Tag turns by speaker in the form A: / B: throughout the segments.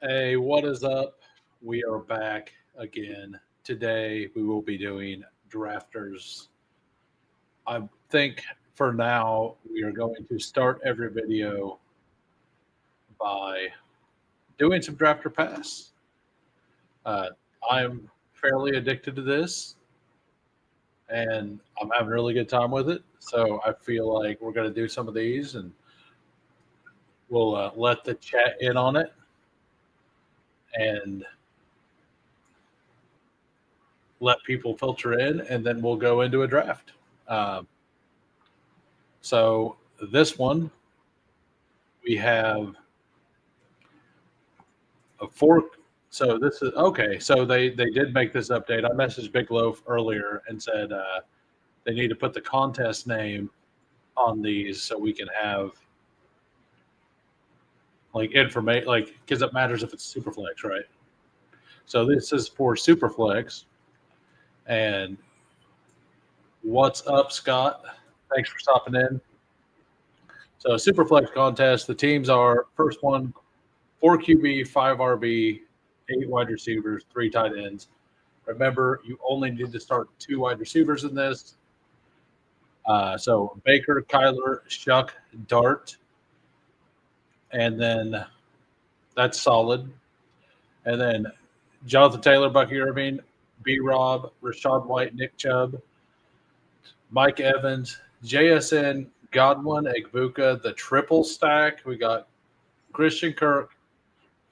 A: Hey, what is up? We are back again. Today we will be doing drafters. I think for now we are going to start every video by doing some drafter pass. Uh, I'm fairly addicted to this and I'm having a really good time with it. So I feel like we're going to do some of these and we'll let the chat in on it and let people filter in and then we'll go into a draft. Um, So this one we have a fork. So this is okay. So they did make this update. I messaged Big Loaf earlier and said they need to put the contest name on these so we can have like information, like because it matters if it's Superflex, right? So this is for Superflex. And what's up, Scott? Thanks for stopping in. So Superflex contest. The teams are first one 4 QB, 5 RB, 8 wide receivers, 3 tight ends. Remember, you only need to start 2 wide receivers in this. So Baker, Kyler, Shuck, Dart, and then that's solid. And then Jonathan Taylor, Bucky Irving, B. Rob, Rashad White, Nick Chubb, Mike Evans, JSN, Godwin, Egbuka, the triple stack. We got Christian Kirk,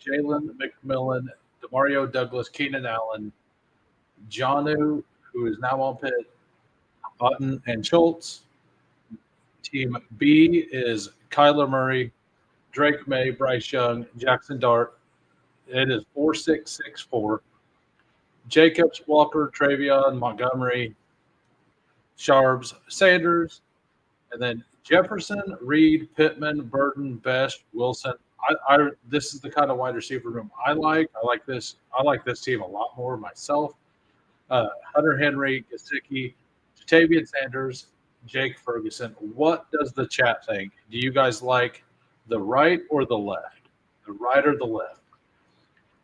A: Jalen McMillan, Demario Douglas, Keenan Allen, Jonu, who is now on pit, Button, and Schultz. Team B is Kyler Murray, Drake May, Bryce Young, Jackson Dart. It is 4-6-6-4. Jacobs, Walker, Travion, Montgomery, Sharbs, Sanders, and then Jefferson, Reed, Pittman, Burton, Best, Wilson. This is the kind of wide receiver room I like. I like this. I like this team a lot more myself. Hunter Henry, Gesicki, Jatavian Sanders, Jake Ferguson. What does the chat think? Do you guys like the right or the left? The right or the left?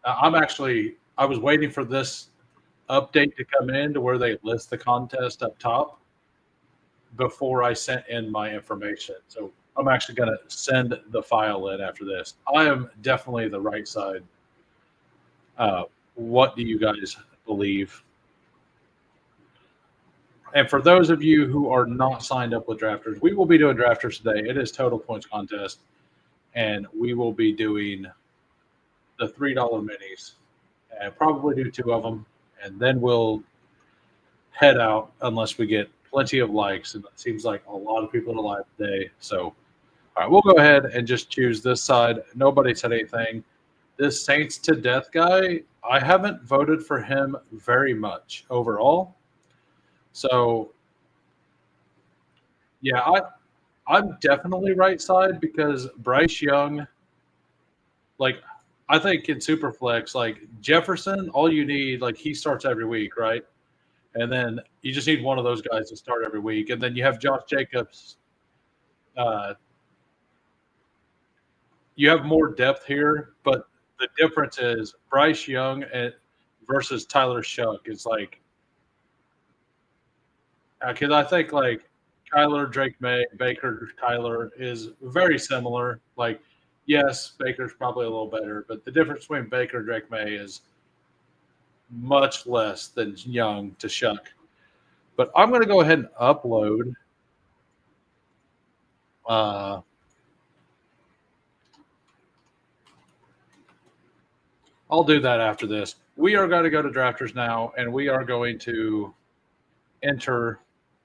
A: I was waiting for this update to come in to where they list the contest up top before I sent in my information. So I'm actually going to send the file in after this. I am definitely the right side. What do you guys believe? And for those of you who are not signed up with drafters, we will be doing drafters today. It is total points contest, and we will be doing the $3 minis and probably do 2 of them, and then we'll head out unless we get plenty of likes. And it seems like a lot of people are live today. So, all right, we'll go ahead and just choose this side. Nobody said anything. This Saints to Death guy, I haven't voted for him very much overall. So, yeah, I'm definitely right side because Bryce Young, like, I think in Superflex, like Jefferson, all you need, like, he starts every week, right? And then you just need one of those guys to start every week. And then you have Josh Jacobs. Uh, you have more depth here, but the difference is Bryce Young versus Tyler Shuck is like, because I think like Kyler, Drake May, Baker, Tyler is very similar. Like, yes, Baker's probably a little better, but the difference between Baker and Drake May is much less than Young to Shuck. But I'm going to go ahead and upload. Uh, I'll do that after this. We are going to go to drafters now, and we are going to enter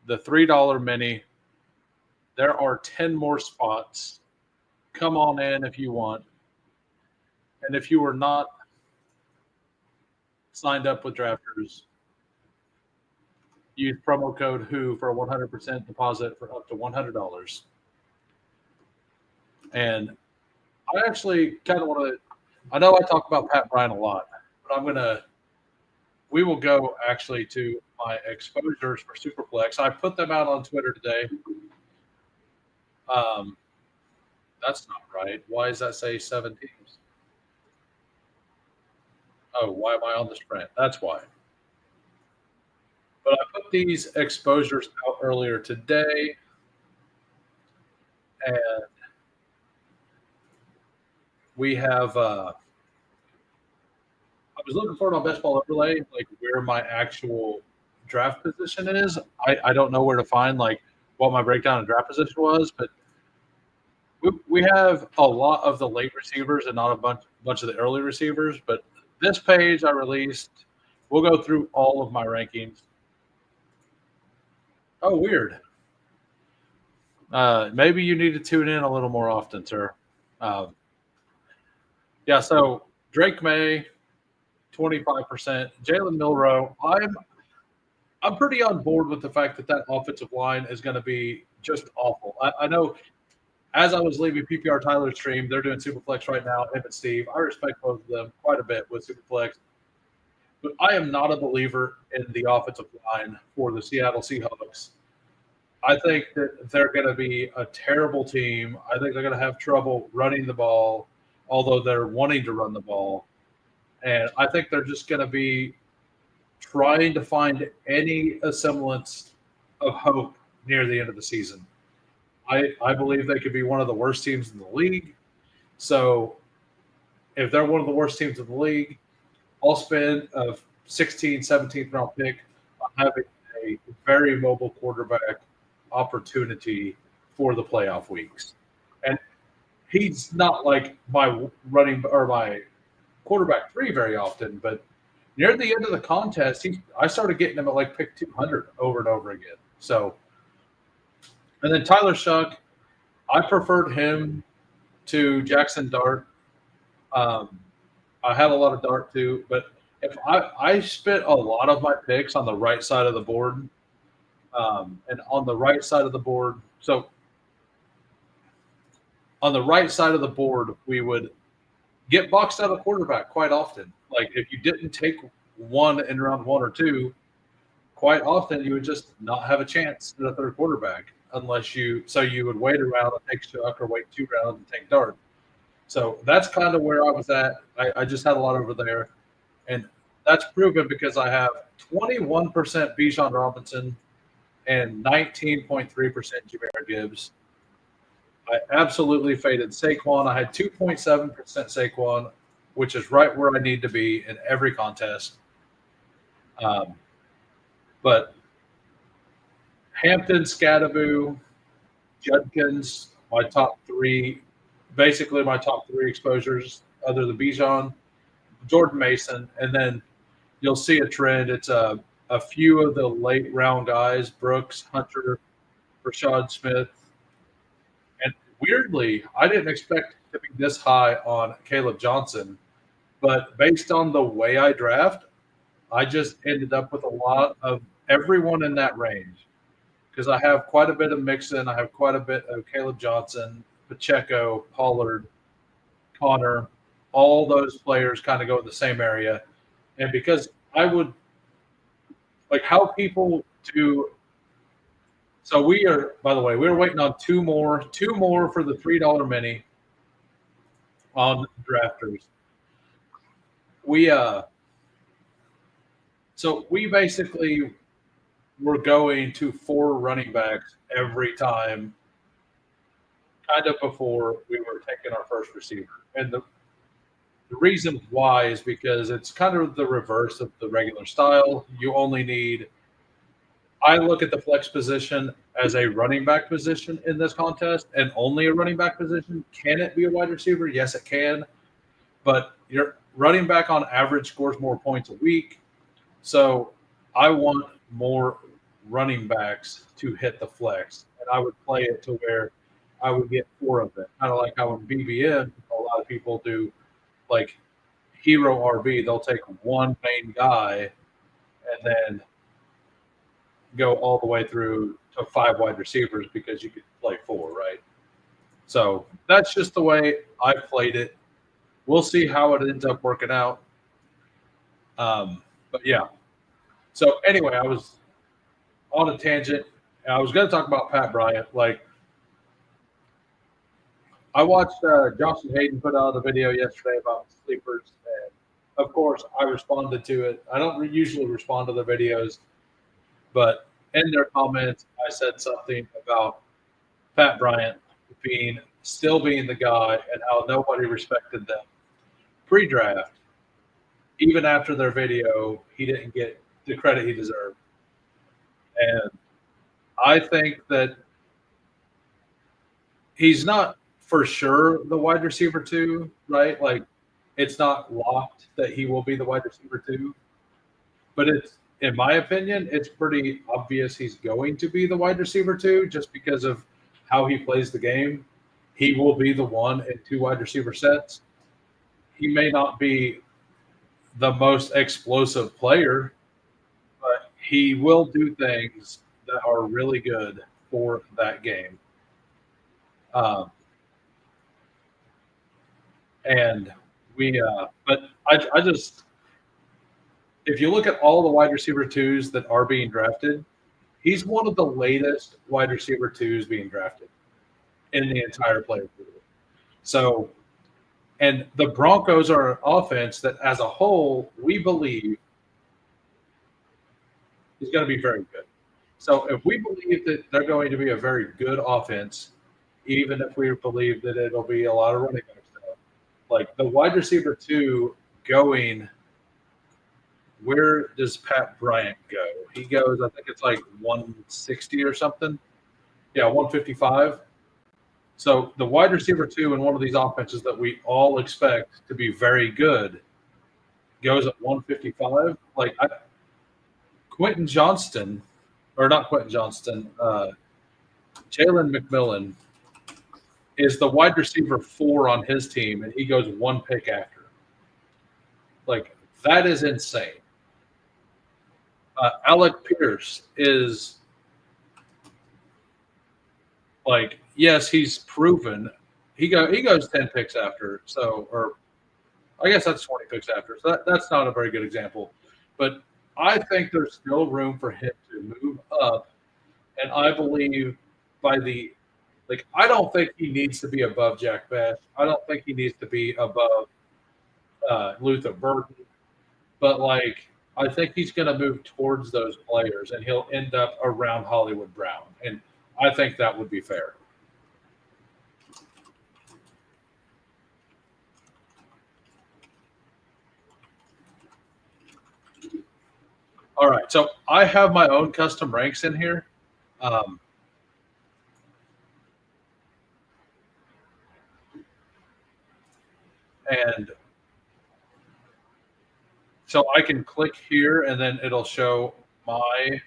A: the $3 mini. There are 10 more spots. Come on in if you want. And if you are not signed up with drafters, use promo code WHO for a 100% deposit for up to $100. And I actually kind of want to, I know I talk about Pat Bryant a lot, but we will go actually to my exposures for Superflex. I put them out on Twitter today. That's not right. Why does that say 7 teams? Oh, why am I on this rant? That's why. But I put these exposures out earlier today, and we have. I was looking for it on Best Ball Overlay, like where my actual draft position is. I don't know where to find like what my breakdown of draft position was, but we have a lot of the late receivers and not a bunch of the early receivers. But this page I released, we'll go through all of my rankings. Oh, weird. Maybe you need to tune in a little more often, sir. Um, yeah. So Drake May, 25%. Jalen Milrow. I'm pretty on board with the fact that that offensive line is going to be just awful. I know as I was leaving PPR Tyler's stream, they're doing Superflex right now, him and Steve. I respect both of them quite a bit with Superflex, but I am not a believer in the offensive line for the Seattle Seahawks. I think that they're going to be a terrible team. I think they're going to have trouble running the ball, although they're wanting to run the ball. And I think they're just going to be trying to find any semblance of hope near the end of the season. I believe they could be one of the worst teams in the league. So if they're one of the worst teams in the league, I'll spend a 16th, 17th round pick on having a very mobile quarterback opportunity for the playoff weeks. And he's not like my running or my quarterback three very often, but near the end of the contest, I started getting him at like pick 200 over and over again. So, and then Tyler Shuck, I preferred him to Jackson Dart. Um, I had a lot of Dart too, but if I spent a lot of my picks on the right side of the board, and on the right side of the board, so on the right side of the board, we would get boxed out of quarterback quite often. Like if you didn't take one in round one or two, quite often you would just not have a chance at a third quarterback unless you would wait around and take Shuck or wait 2 rounds and take Dart. So that's kind of where I was at. I just had a lot over there. And that's proven because I have 21% Bijan Robinson and 19.3% Jahmyr Gibbs. I absolutely faded Saquon. I had 2.7% Saquon, which is right where I need to be in every contest. But Hampton, Scadaboo, Judkins, my top three, basically my top three exposures, other than Bijan, Jordan Mason, and then you'll see a trend. It's a few of the late round guys, Brooks, Hunter, Rashad Smith. And weirdly, I didn't expect to be this high on Caleb Johnson, but based on the way I draft, I just ended up with a lot of everyone in that range because I have quite a bit of Mixon. I have quite a bit of Caleb Johnson, Pacheco, Pollard, Connor. All those players kind of go in the same area. And because I would like how people do. So we are, by the way, we're waiting on two more for the $3 mini on drafters. So we basically were going to 4 running backs every time, kind of before we were taking our first receiver. And the reason why is because it's kind of the reverse of the regular style. You only need I look at the flex position as a running back position in this contest and only a running back position. Can it be a wide receiver? Yes, it can. But your running back on average scores more points a week. So I want more running backs to hit the flex. And I would play it to where I would get 4 of them. Kind of like how in BBM, a lot of people do like hero RB. They'll take one main guy and then go all the way through to 5 wide receivers because you could play 4, right? So that's just the way I played it. We'll see how it ends up working out. But yeah. So anyway, I was on a tangent. I was going to talk about Pat Bryant. Like, I watched Josh and Hayden put out a video yesterday about sleepers, and of course, I responded to it. I don't usually respond to the videos, but in their comments, I said something about Pat Bryant being the guy and how nobody respected them pre-draft. Even after their video, he didn't get the credit he deserved. And I think that he's not for sure the wide receiver two, right? Like it's not locked that he will be the wide receiver two, but it's in my opinion, it's pretty obvious he's going to be the wide receiver two just because of how he plays the game. He will be the one in two wide receiver sets. He may not be the most explosive player, but he will do things that are really good for that game. Um, and but I just, if you look at all the wide receiver twos that are being drafted, he's one of the latest wide receiver twos being drafted in the entire player pool. So, and the Broncos are an offense that, as a whole, we believe is going to be very good. So, if we believe that they're going to be a very good offense, even if we believe that it'll be a lot of running back stuff, like the wide receiver two going, where does Pat Bryant go? He goes, I think it's like 160 or something. Yeah, 155. So the wide receiver two in one of these offenses that we all expect to be very good goes at 155. Quentin Johnston, or not Quentin Johnston, Jalen McMillan is the wide receiver four on his team, and he goes one pick after. Like, that is insane. Alec Pierce is like, yes, he's proven. He goes 10 picks after, so, or I guess that's 20 picks after. So that's not a very good example. But I think there's still room for him to move up. And I believe I don't think he needs to be above Jack Bash. I don't think he needs to be above Luther Burton. But I think he's going to move towards those players and he'll end up around Hollywood Brown. And I think that would be fair. All right. So I have my own custom ranks in here. And so I can click here and then it'll show my.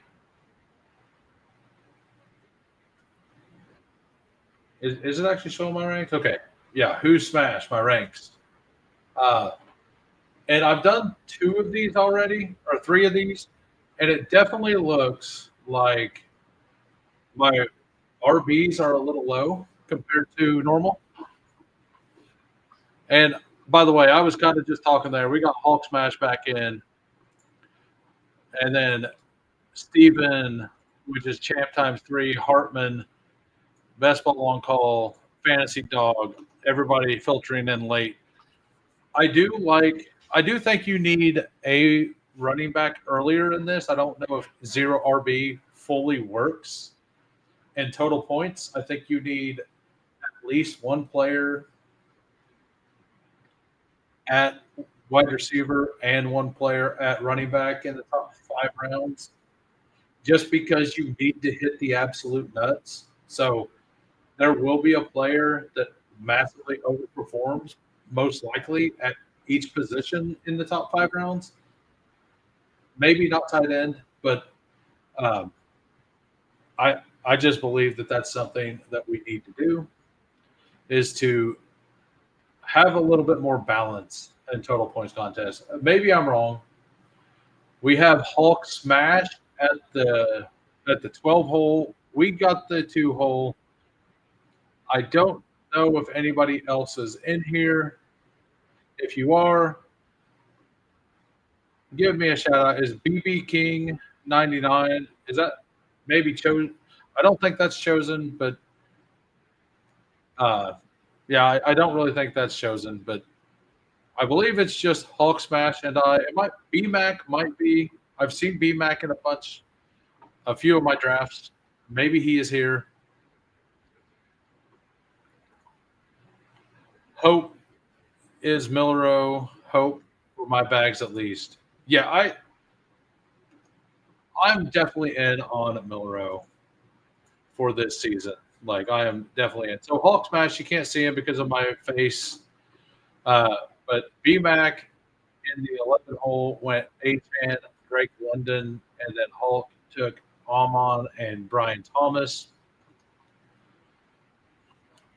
A: Is it actually showing my ranks? Okay. Yeah. Who smashed my ranks? And I've done two of these already, or three of these, and it definitely looks like my RBs are a little low compared to normal. And by the way, I was kind of just talking there. We got Hulk Smash back in, and then Steven, which is champ times three, Hartman, Bestball on call, Fantasy Dog, everybody filtering in late. I do think you need a running back earlier in this. I don't know if zero RB fully works in total points. I think you need at least one player at wide receiver and one player at running back in the top 5 rounds, just because you need to hit the absolute nuts. So there will be a player that massively overperforms, most likely at each position in the top 5 rounds. Maybe not tight end, but um, I just believe that that's something that we need to do, is to have a little bit more balance in total points contest. Maybe I'm wrong. We have Hulk Smash at the 12 hole. We got the 2 hole. I don't know if anybody else is in here. If you are, give me a shout out. Is BB King 99? Is that maybe chosen? I don't think that's chosen, but yeah, I don't really think that's chosen. But I believe it's just Hulk Smash and I. It might BMAC might be. I've seen BMAC in a few of my drafts. Maybe he is here. Hope is Millero. Hope for my bags at least. Yeah, I'm definitely in on Millero for this season. Like I am definitely in. So Hulk Smash, you can't see him because of my face. But BMAC in the 11 hole went A10, Drake London, and then Hulk took Amon and Brian Thomas.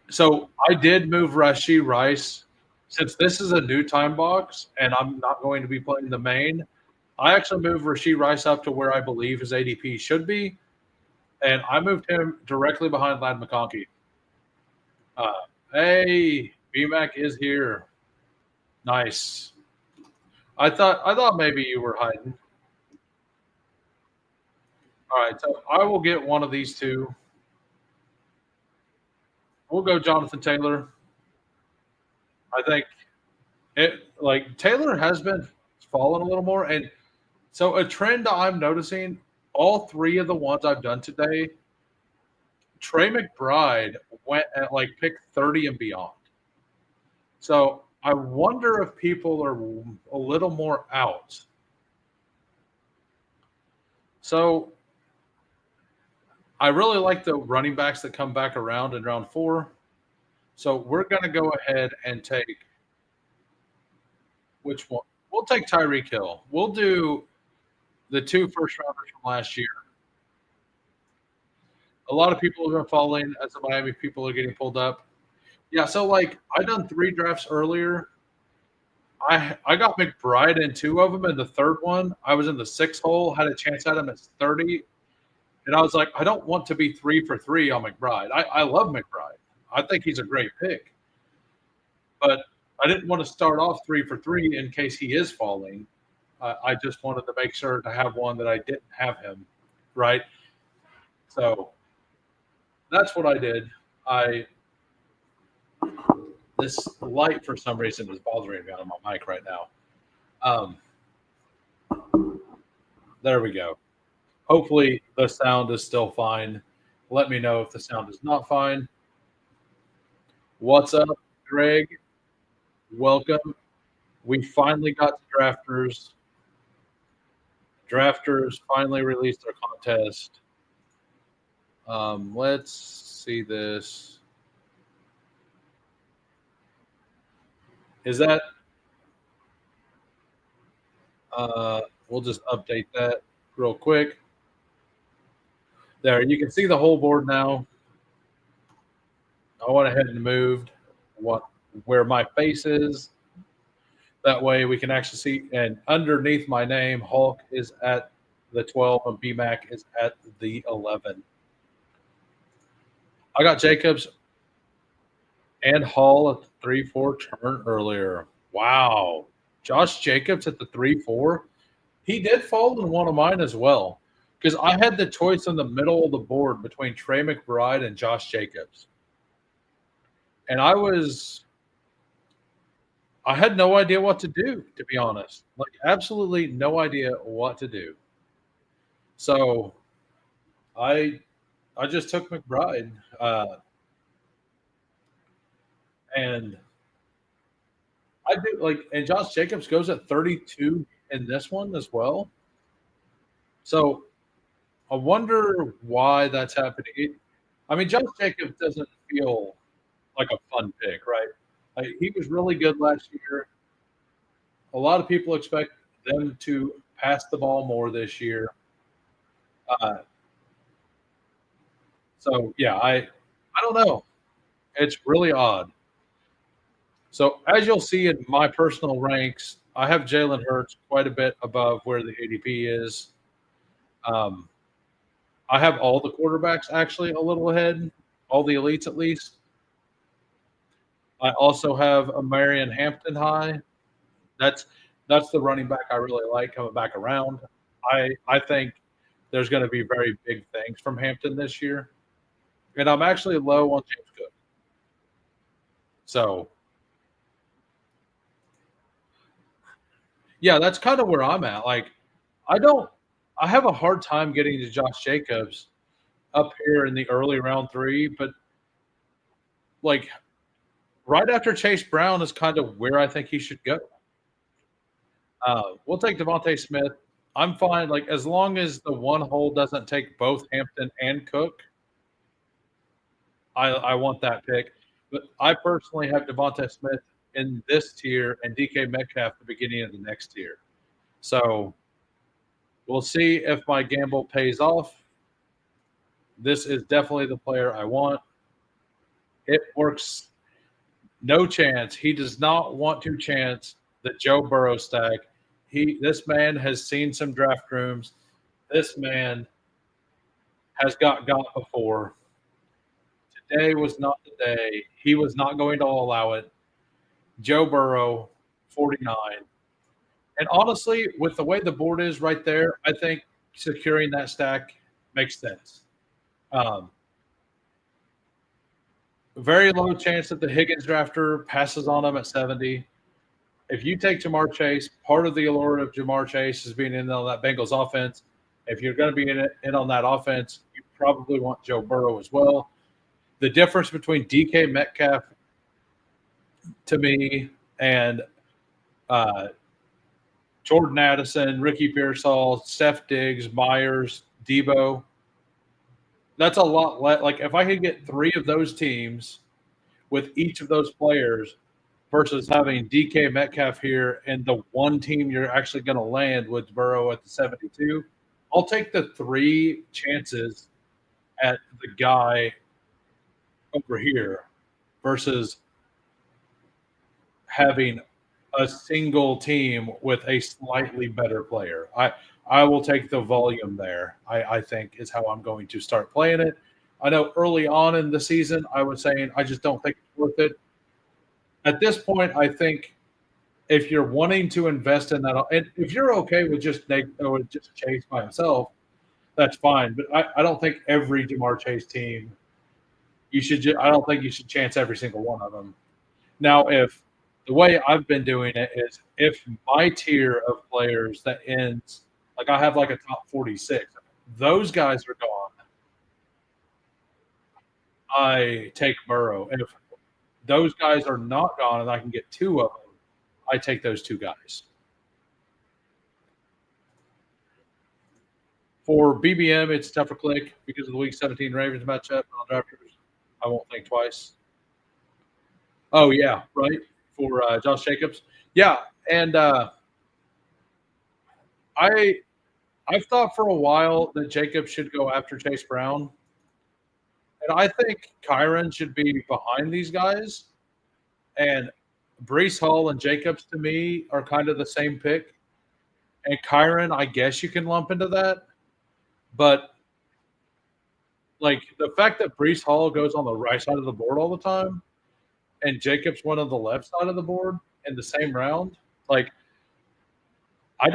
A: So I did move Rashi Rice since this is a new time box and I'm not going to be playing the main. I actually moved Rasheed Rice up to where I believe his ADP should be, and I moved him directly behind Lad McConkey. Uh, hey, BMAC is here. Nice. I thought maybe you were hiding. All right, so I will get one of these two. We'll go Jonathan Taylor. I think it like Taylor has been falling a little more, and so a trend I'm noticing. All three of the ones I've done today, Trey McBride went at like pick 30 and beyond. So I wonder if people are a little more out. So I really like the running backs that come back around in round 4. So we're going to go ahead and take which one? We'll take Tyreek Hill. We'll do the 2 first rounders from last year. A lot of people have been following as the Miami people are getting pulled up. Yeah, so like I done 3 drafts earlier. I got McBride in 2 of them. In the third one, I was in the 6th hole, had a chance at him at 30. And I was like, I don't want to be 3 for 3 on McBride. I love McBride. I think he's a great pick. But I didn't want to start off 3 for 3 in case he is falling. I just wanted to make sure to have one that I didn't have him, right? So that's what I did. This light for some reason is bothering me on my mic right now. There we go. Hopefully the sound is still fine. Let me know if the sound is not fine. What's up, Greg? Welcome. We finally got to drafters. Drafters finally released their contest. Let's see this. Is that? We'll just update that real quick. There, you can see the whole board now. I went ahead and moved where my face is. That way we can actually see. And underneath my name, Hulk is at the 12 and BMAC is at the 11. I got Jacobs and Hall at the 3-4 turn earlier. Wow. Josh Jacobs at the 3-4. He did fall in one of mine as well because I had the choice in the middle of the board between Trey McBride and Josh Jacobs. And I had no idea what to do, to be honest. Like, absolutely no idea what to do. So I just took McBride. And I do and Josh Jacobs goes at 32 in this one as well. So I wonder why that's happening. I mean, Josh Jacobs doesn't feel like a fun pick, right? He was really good last year. A lot of people expect them to pass the ball more this year. So yeah, I don't know. It's really odd. So as you'll see in my personal ranks, I have Jalen Hurts quite a bit above where the ADP is. I have all the quarterbacks actually a little ahead, all the elites at least. I also have a Marion Hampton high. That's the running back I really like coming back around. I think there's going to be very big things from Hampton this year, and I'm actually low on James Cook. So Yeah, that's kind of where I'm at. Like, I don't, I have a hard time getting to Josh Jacobs up here in the early round three, but like right after Chase Brown is kind of where I think he should go. We'll take Devontae Smith. I'm fine. Like as long as the one hole doesn't take both Hampton and Cook, I want that pick. But I personally have Devontae Smith in this tier and DK Metcalf the beginning of the next tier. So we'll see if my gamble pays off. This is definitely the player I want. It works. No chance. He does not want to chance the Joe Burrow stack. This man has seen some draft rooms. This man has got before. Today was not the day. He was not going to allow it. Joe Burrow, 49. And honestly, with the way the board is right there, I think securing that stack makes sense. Um, very low chance that the Higgins drafter passes on him at 70. If you take Jamar Chase, part of the allure of Jamar Chase is being in on that Bengals offense. If you're going to be in on that offense, you probably want Joe Burrow as well. The difference between DK Metcalf to me and Jordan Addison, Ricky Pearsall, Steph Diggs, Myers, Debo, that's a lot less. Like if I could get three of those teams with each of those players versus having DK Metcalf here and the one team you're actually going to land with Burrow at the 72, I'll take the three chances at the guy over here versus having a single team with a slightly better player. I will take the volume there. I think is how I'm going to start playing it. I know early on in the season I was saying I just don't think it's worth it. At this point, I think if you're wanting to invest in that, and if you're okay with just Chase by himself, that's fine. But I don't think every Jamar Chase team you should. I don't think you should chance every single one of them. Now, if the way I've been doing it is, if my tier of players that ends like I have like a top 46, those guys are gone. I take Burrow, and if those guys are not gone, and I can get two of them, I take those two guys. For BBM, it's tougher click because of the Week 17 Ravens matchup on drafters. I won't think twice. Oh yeah, right for Josh Jacobs. Yeah, and I've thought for a while that Jacobs should go after Chase Brown, and I think Kyron should be behind these guys. And Brees Hall and Jacobs to me are kind of the same pick. And Kyron, I guess you can lump into that. But like the fact that Brees Hall goes on the right side of the board all the time and Jacobs went on the left side of the board in the same round, like I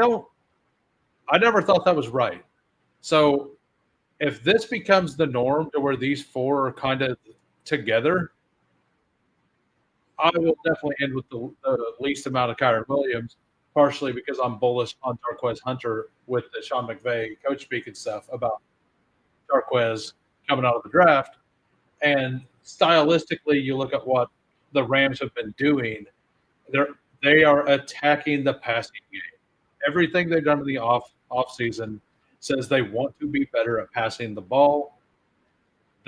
A: never thought that was right. So if this becomes the norm to where these four are kind of together, I will definitely end with the least amount of Kyron Williams, partially because I'm bullish on Jarquez Hunter with the Sean McVay coach speaking stuff about Jarquez coming out of the draft. And stylistically, you look at what the Rams have been doing. They are attacking the passing game. Everything they've done in the off season says they want to be better at passing the ball.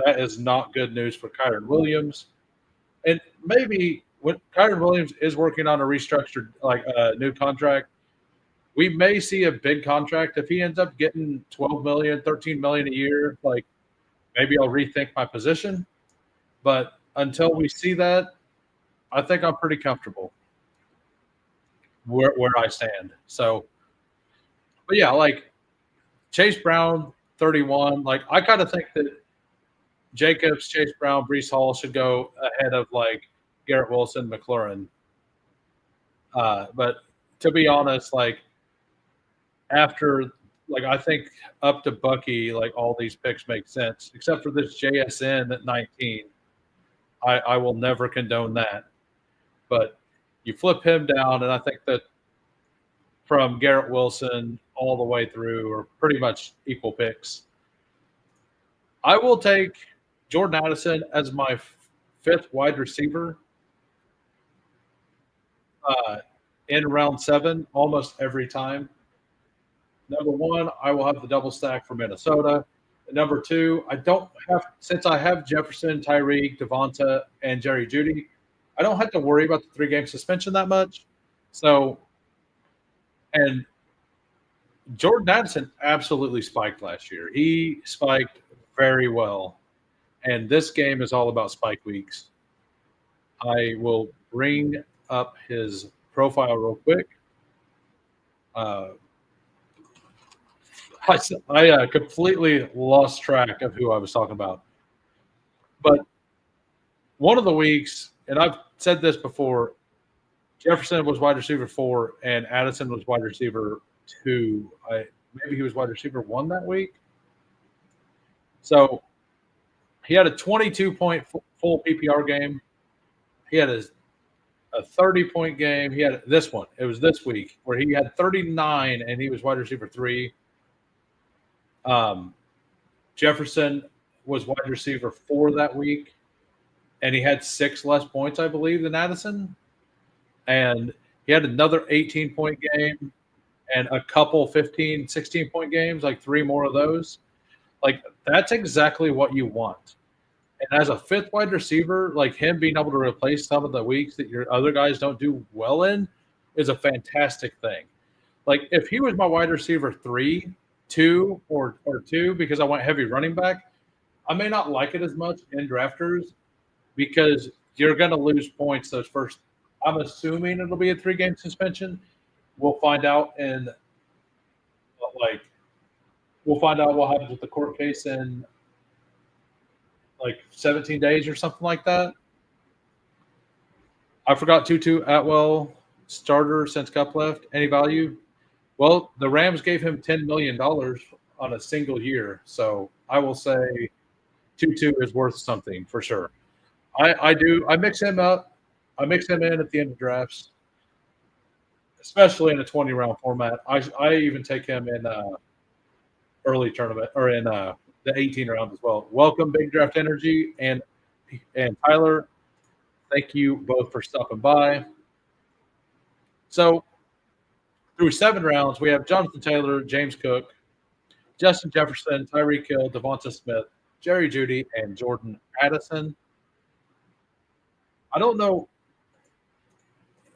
A: That is not good news for Kyron Williams. And maybe when Kyron Williams is working on a restructured, like a new contract, we may see a big contract. If he ends up getting 12 million, 13 million a year, like maybe I'll rethink my position. But until we see that, I think I'm pretty comfortable where I stand. So, but yeah, like Chase Brown, 31. Like I kind of think that Jacobs, Chase Brown, Brees Hall should go ahead of like Garrett Wilson, McLaurin. But to be honest, like after, like I think up to Bucky, like all these picks make sense, except for this JSN at 19. I will never condone that. But you flip him down, and I think that from Garrett Wilson all the way through are pretty much equal picks. I will take Jordan Addison as my fifth wide receiver uh, in round 7 almost every time. Number 1, I will have the double stack for Minnesota. And number 2, I don't have since I have Jefferson, Tyreek, Devonta, and Jerry Jeudy, I don't have to worry about the 3-game suspension that much. So, and Jordan Addison absolutely spiked last year. He spiked very well. And this game is all about spike weeks. I will bring up his profile real quick. Uh, I completely lost track of who I was talking about. But one of the weeks, and I've said this before, Jefferson was wide receiver 4 and Addison was wide receiver 2. Maybe he was wide receiver 1 that week. So he had a 22-point full PPR game. He had a 30-point game. He had this one. It was this week where he had 39 and he was wide receiver 3. Jefferson was wide receiver 4 that week, and he had 6 less points, I believe, than Addison. And he had another 18-point game and a couple 15, 16-point games, like 3 more of those. Like, that's exactly what you want. And as a fifth wide receiver, like him being able to replace some of the weeks that your other guys don't do well in is a fantastic thing. Like, if he was my wide receiver 3, 2, or 2, because I went heavy running back, I may not like it as much in drafters because you're going to lose points those first. I'm assuming it'll be a 3-game suspension. We'll find out we'll find out what happens with the court case in like 17 days or something like that. I forgot Tutu Atwell, starter since Cup left. Any value? Well, the Rams gave him $10 million on a single year. So I will say Tutu is worth something for sure. I mix him up. I mix him in at the end of drafts, especially in a 20-round format. I even take him in early tournament or in the 18 round as well. Welcome, Big Draft Energy and Tyler. Thank you both for stopping by. So through 7 rounds, we have Jonathan Taylor, James Cook, Justin Jefferson, Tyreek Hill, Devonta Smith, Jerry Jeudy, and Jordan Addison. I don't know.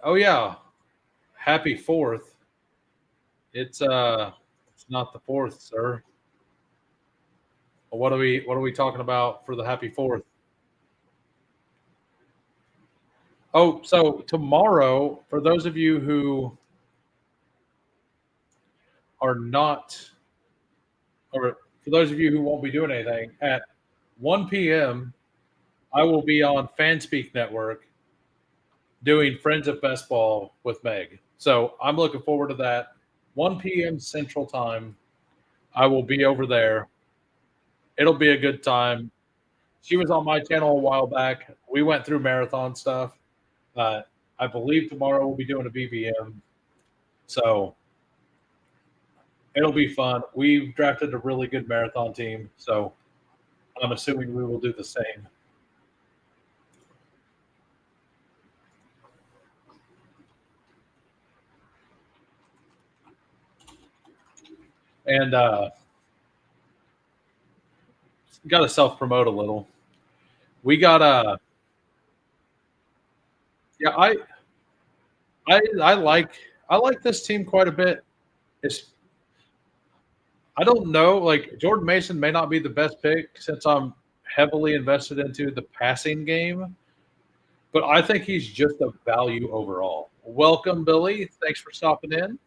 A: Oh yeah, happy 4th. It's not the 4th, sir. What are we talking about for the happy 4th? Oh, so tomorrow, for those of you who are not, or for those of you who won't be doing anything, at 1 p.m., I will be on Fanspeak Network doing Friends of Bestball with Meg. So I'm looking forward to that. 1 p.m. Central Time. I will be over there. It'll be a good time. She was on my channel a while back. We went through marathon stuff. I believe tomorrow we'll be doing a BBM. So it'll be fun. We've drafted a really good marathon team. So I'm assuming we will do the same. And got to self-promote a little. We got yeah, I like this team quite a bit. I don't know, like Jordan Mason may not be the best pick since I'm heavily invested into the passing game, but I think he's just a value overall. Welcome, Billy. Thanks for stopping in.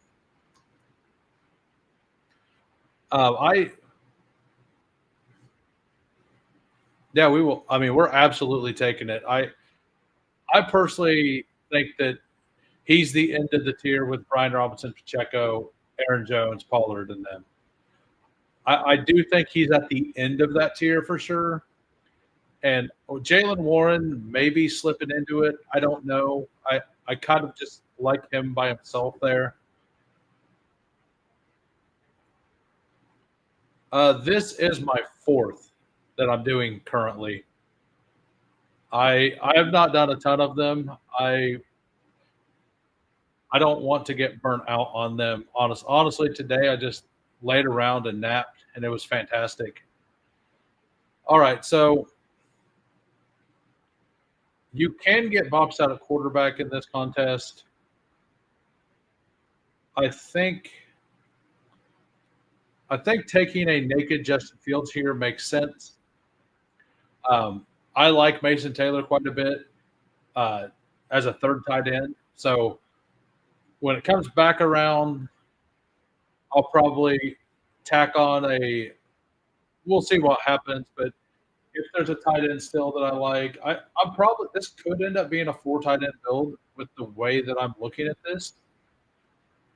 A: Yeah, we will. I mean, we're absolutely taking it. I personally think that he's the end of the tier with Brian Robinson, Pacheco, Aaron Jones, Pollard, and them. I do think he's at the end of that tier for sure. And Jalen Warren may be slipping into it. I don't know. I kind of just like him by himself there. This is my fourth that I'm doing currently. I have not done a ton of them. I don't want to get burnt out on them. Honestly, today I just laid around and napped, and it was fantastic. All right, so you can get boxed out at quarterback in this contest. I think taking a naked Justin Fields here makes sense. I like Mason Taylor quite a bit as a third tight end. So when it comes back around, I'll probably tack on a. We'll see what happens, but if there's a tight end still that I like, I'm probably this could end up being a four tight end build with the way that I'm looking at this.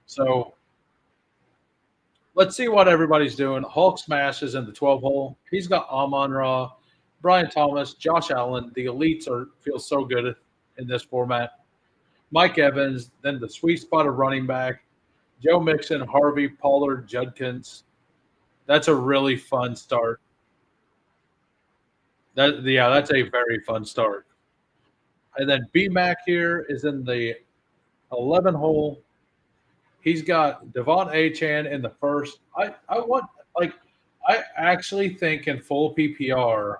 A: So let's see what everybody's doing. Hulk Smash is in the 12 hole. He's got Amon Ra, Brian Thomas, Josh Allen. The elites feel so good in this format. Mike Evans, then the sweet spot of running back, Joe Mixon, Harvey, Pollard, Judkins. That's a really fun start. That's a very fun start. And then BMAC here is in the 11 hole. He's got Devon Achane in the first. I actually think in full PPR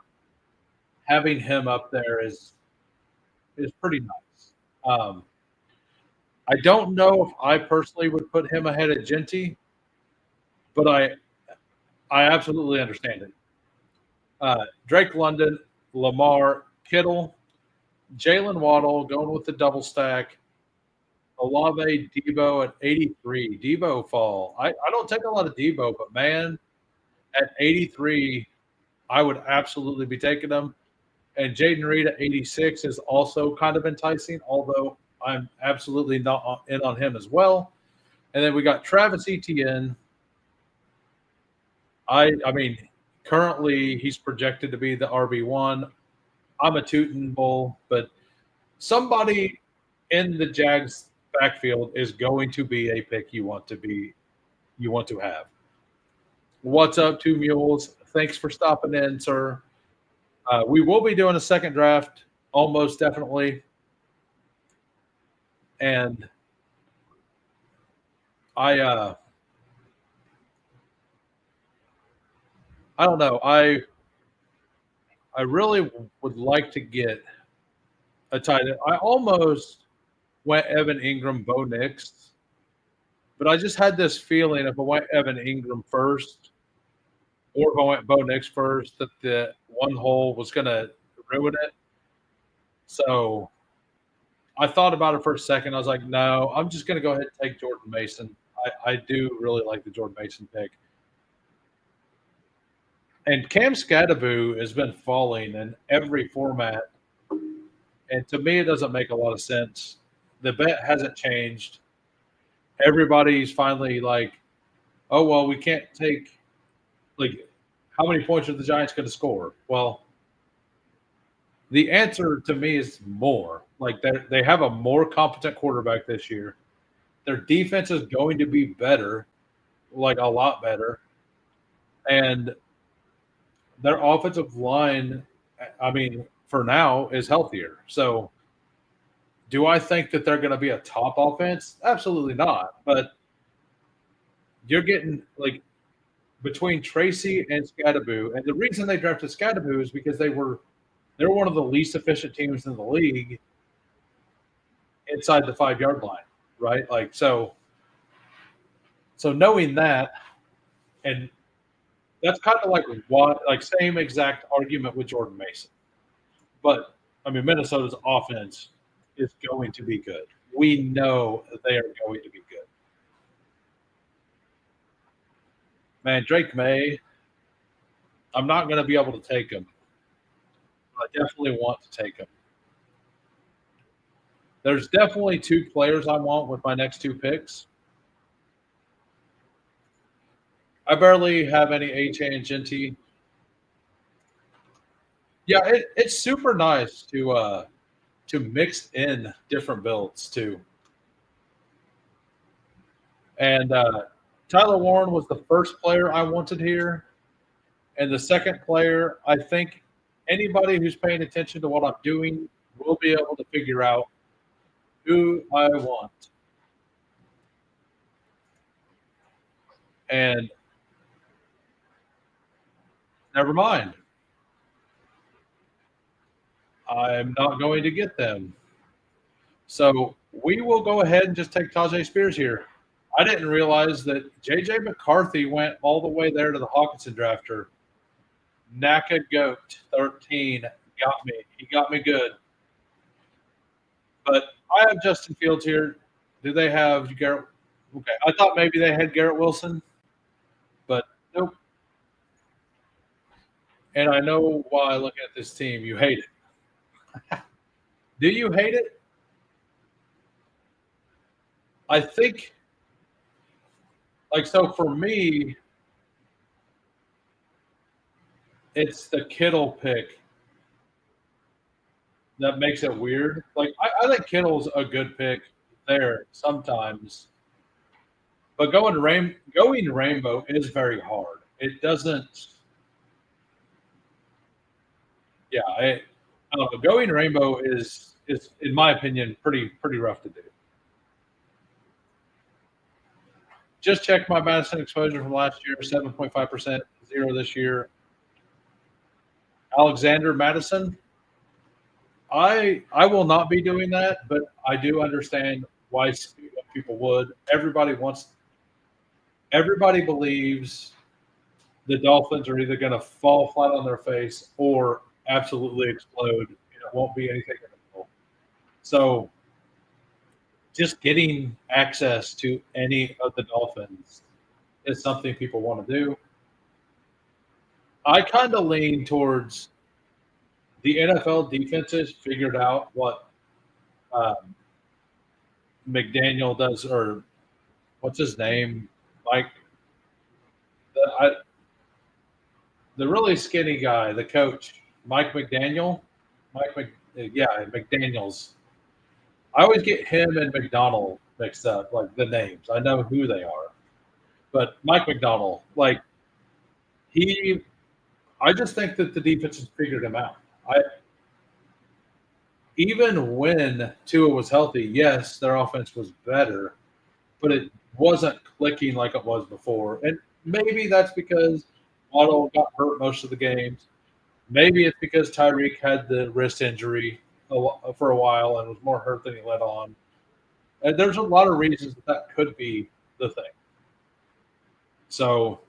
A: having him up there is pretty nice. I don't know if I personally would put him ahead of Genty, but I absolutely understand it. Drake London, Lamar, Kittle, Jalen Waddle going with the double stack. Olave, Debo at 83. Debo fall. I don't take a lot of Debo, but man, at 83, I would absolutely be taking them. And Jaden Reed at 86 is also kind of enticing, although I'm absolutely not in on him as well. And then we got Travis Etienne. I mean, currently he's projected to be the RB1. I'm a Tootin' Bull, but somebody in the Jags backfield is going to be a pick you want to have. What's up, Two Mules? Thanks for stopping in, sir. We will be doing a second draft, almost definitely. And I don't know. I really would like to get a tight end. I almost went Evan Ingram, Bo Nix, but I just had this feeling if I went Evan Ingram first, or if I went Bo Nix first, that the one hole was going to ruin it. So I thought about it for a second. I was like, no, I'm just going to go ahead and take Jordan Mason. I do really like the Jordan Mason pick. And Cam Scadaboo has been falling in every format. And to me, it doesn't make a lot of sense. The bet hasn't changed. Everybody's finally like, oh, well, we can't take, like, how many points are the Giants going to score? Well, the answer to me is more. Like, they have a more competent quarterback this year. Their defense is going to be better, like a lot better. And their offensive line, I mean, for now, is healthier. So do I think that they're going to be a top offense? Absolutely not. But you're getting, like, between Tracy and Scadaboo, and the reason they drafted Scadaboo is because they were one of the least efficient teams in the league inside the 5-yard line, right? Like, so knowing that, and that's kind of like same exact argument with Jordan Mason. But I mean, Minnesota's offense is going to be good. We know they are going to be good. Man, Drake May, I'm not going to be able to take him. I definitely want to take him. There's definitely two players I want with my next two picks. I barely have any Achane and Genty. Yeah, it's super nice to mix in different builds too. And Tyler Warren was the first player I wanted here. And the second player, I think anybody who's paying attention to what I'm doing will be able to figure out who I want. And never mind, I'm not going to get them. So we will go ahead and just take Tajay Spears here. I didn't realize that J.J. McCarthy went all the way there to the Hawkinson drafter. Naka Goat 13 got me. He got me good. But I have Justin Fields here. Do they have Garrett? Okay, I thought maybe they had Garrett Wilson, but nope. And I know why looking at this team, you hate it. Do you hate it? I think, like, so for me, it's the Kittle pick that makes it weird. Like, I think Kittle's a good pick there sometimes, but going rainbow is very hard. It doesn't. Yeah, I don't know. Going rainbow is in my opinion pretty rough to do. Just checked my Madison exposure from last year, 7.5%, 0 this year. Alexander Madison, I will not be doing that, but I do understand why people would. Everybody believes the Dolphins are either going to fall flat on their face or absolutely explode, and it won't be anything in the middle. So just getting access to any of the Dolphins is something people want to do. I kind of lean towards the NFL defenses figured out what um, McDaniel does, or what's his name, Mike, the, the really skinny guy, the coach, Mike McDaniel, yeah, McDaniel's. I always get him and McDonald mixed up, like the names. I know who they are, but Mike McDonald, like he, I just think that the defense has figured him out. I even when Tua was healthy, yes, their offense was better, but it wasn't clicking like it was before. And maybe that's because Waddle got hurt most of the games. Maybe it's because Tyreek had the wrist injury for a while and was more hurt than he let on. And there's a lot of reasons that could be the thing. So,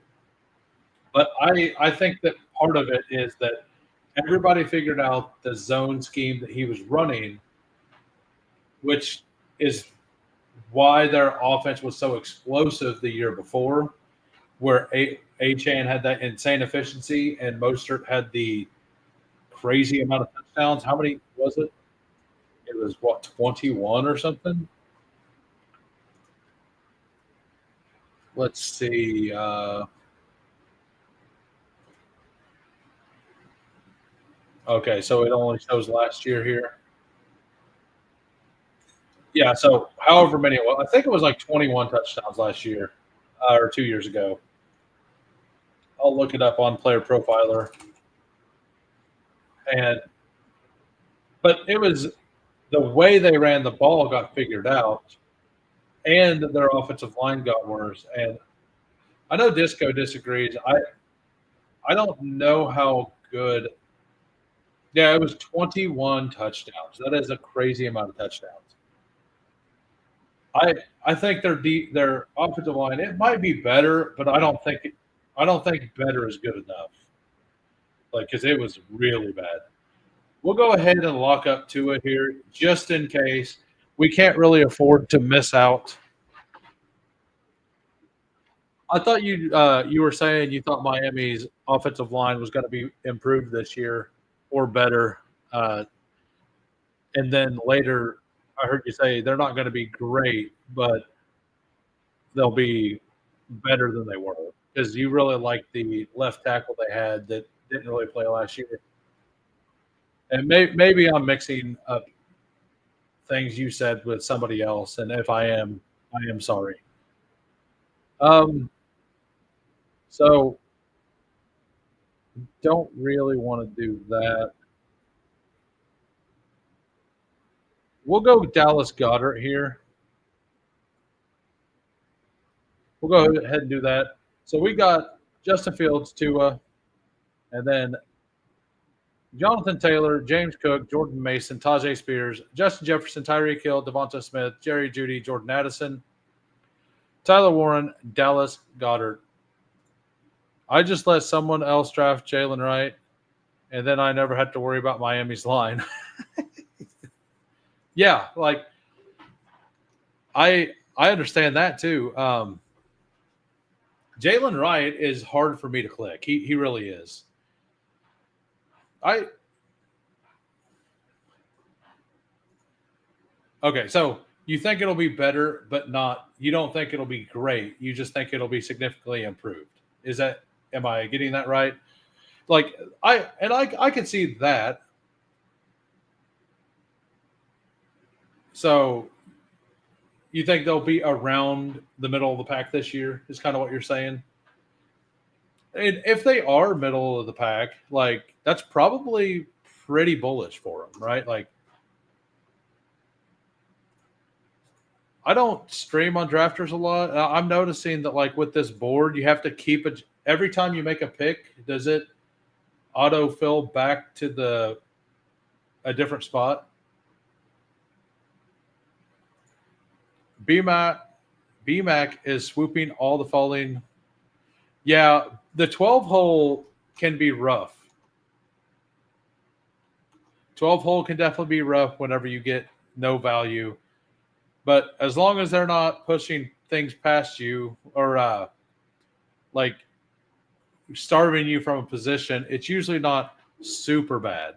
A: but I think that part of it is that everybody figured out the zone scheme that he was running, which is why their offense was so explosive the year before, where Achane had that insane efficiency and Mostert had the crazy amount of touchdowns. How many was it? It was what, 21 or something? Let's see. Okay, so it only shows last year here. Yeah, so however many it was, I think it was like 21 touchdowns last year or 2 years ago. I'll look it up on Player Profiler. But it was the way they ran the ball got figured out, and their offensive line got worse. And I know Disco disagrees. I don't know how good. Yeah, it was 21 touchdowns. That is a crazy amount of touchdowns. I think their offensive line, it might be better, but I don't think better is good enough. Like, because it was really bad. We'll go ahead and lock up Tua here just in case. We can't really afford to miss out. I thought you were saying you thought Miami's offensive line was going to be improved this year or better, and then later I heard you say they're not going to be great, but they'll be better than they were because you really like the left tackle they had that didn't really play last year. And maybe I'm mixing up things you said with somebody else, and if I am sorry. Um, so don't really want to do that. We'll go Dallas Goddard here. We'll go ahead and do that. So we got Justin Fields, Tua, and then Jonathan Taylor, James Cook, Jordan Mason, Tajay Spears, Justin Jefferson, Tyreek Hill, Devonta Smith, Jerry Jeudy, Jordan Addison, Tyler Warren, Dallas Goddard. I just let someone else draft Jalen Wright, and then I never had to worry about Miami's line. Yeah, like I understand that too. Jalen Wright is hard for me to click. He really is. I Okay, so you think it'll be better, but not. You don't think it'll be great. You just think it'll be significantly improved. Is that? Am I getting that right? Like I can see that. So you think they'll be around the middle of the pack this year? Is kind of what you're saying. And if they are middle of the pack, like that's probably pretty bullish for them, right? Like I don't stream on drafters a lot. I'm noticing that like with this board, you have to keep it every time you make a pick. Does it auto fill back to the a different spot? BMAC BMAC is swooping all the following. Yeah, the 12 hole can be rough. 12 hole can definitely be rough whenever you get no value. But as long as they're not pushing things past you or like starving you from a position, it's usually not super bad.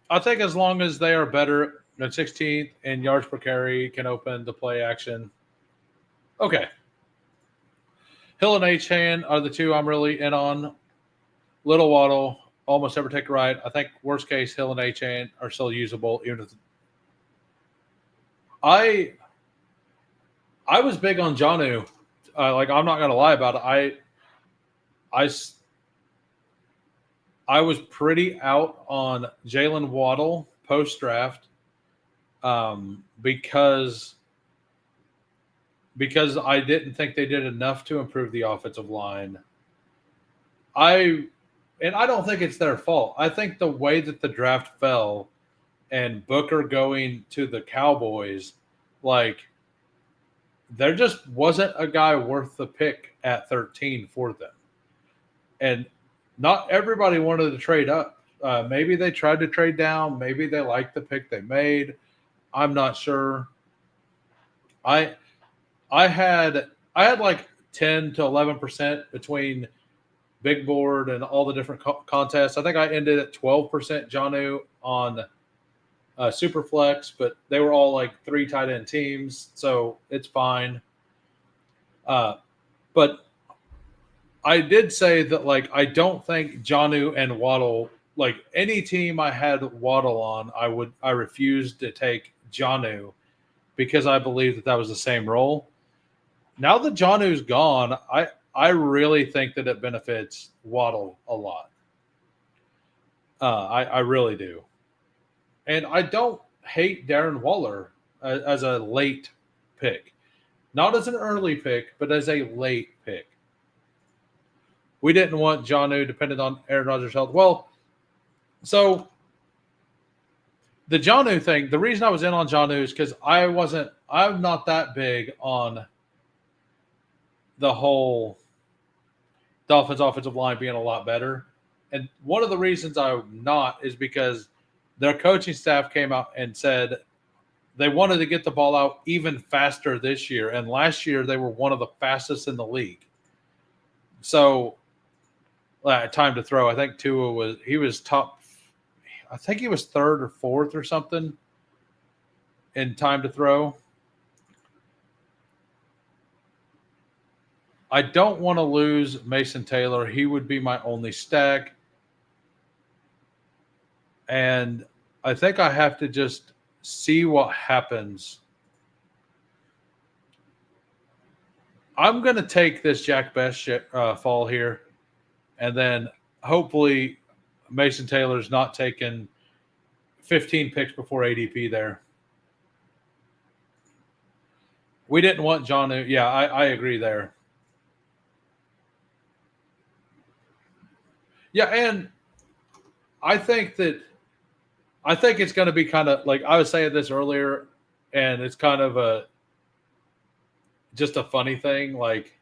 A: I think as long as they are better than 16th and yards per carry can open the play action. Okay. Hill and H hand are the two I'm really in on. Little Waddle, almost ever take a ride. I think worst case Hill and H hand are still usable. Even if I was big on Janu. Like I'm not gonna lie about it. I I was pretty out on Jalen Waddle post draft because I didn't think they did enough to improve the offensive line. I and I don't think it's their fault. I think the way that the draft fell and Booker going to the Cowboys, like there just wasn't a guy worth the pick at 13 for them. And not everybody wanted to trade up. Maybe they tried to trade down. Maybe they liked the pick they made. I'm not sure. I I had like 10 to 11% between big board and all the different contests. I think I ended at 12% Janu on Superflex, but they were all like 3 tight end teams, so it's fine. But I did say that like I don't think Janu and Waddle, like any team I had Waddle on, I refused to take Janu because I believe that was the same role. Now that Janu's gone, I really think that it benefits Waddle a lot. I really do, and I don't hate Darren Waller as a late pick, not as an early pick, but as a late pick. We didn't want Janu dependent on Aaron Rodgers' health. Well, so the Janu thing, the reason I was in on Janu is because I'm not that big on the whole Dolphins offensive line being a lot better. And one of the reasons I'm not is because their coaching staff came out and said they wanted to get the ball out even faster this year. And last year they were one of the fastest in the league. So time to throw. I think Tua was top. I think he was third or fourth or something in time to throw. I don't want to lose Mason Taylor. He would be my only stack. And I think I have to just see what happens. I'm going to take this Jack Best fall here, and then hopefully Mason Taylor's not taking 15 picks before ADP there. We didn't want Jonnu. Yeah, I agree there. Yeah, and I think it's going to be kind of like I was saying this earlier, and it's kind of just a funny thing. Like,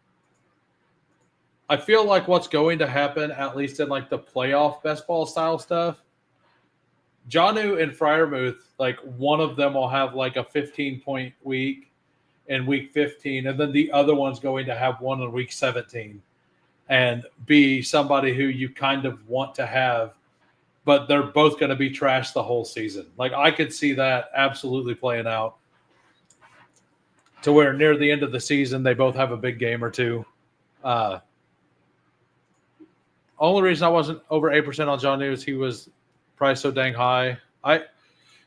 A: I feel like what's going to happen, at least in like the playoff best ball style stuff, Jonnu and Freiermuth, like one of them will have like a 15-point week in week 15, and then the other one's going to have one in week 17 and be somebody who you kind of want to have, but they're both going to be trashed the whole season. Like, I could see that absolutely playing out to where near the end of the season, they both have a big game or two. Only reason I wasn't over 8% on Jonnu is he was priced so dang high.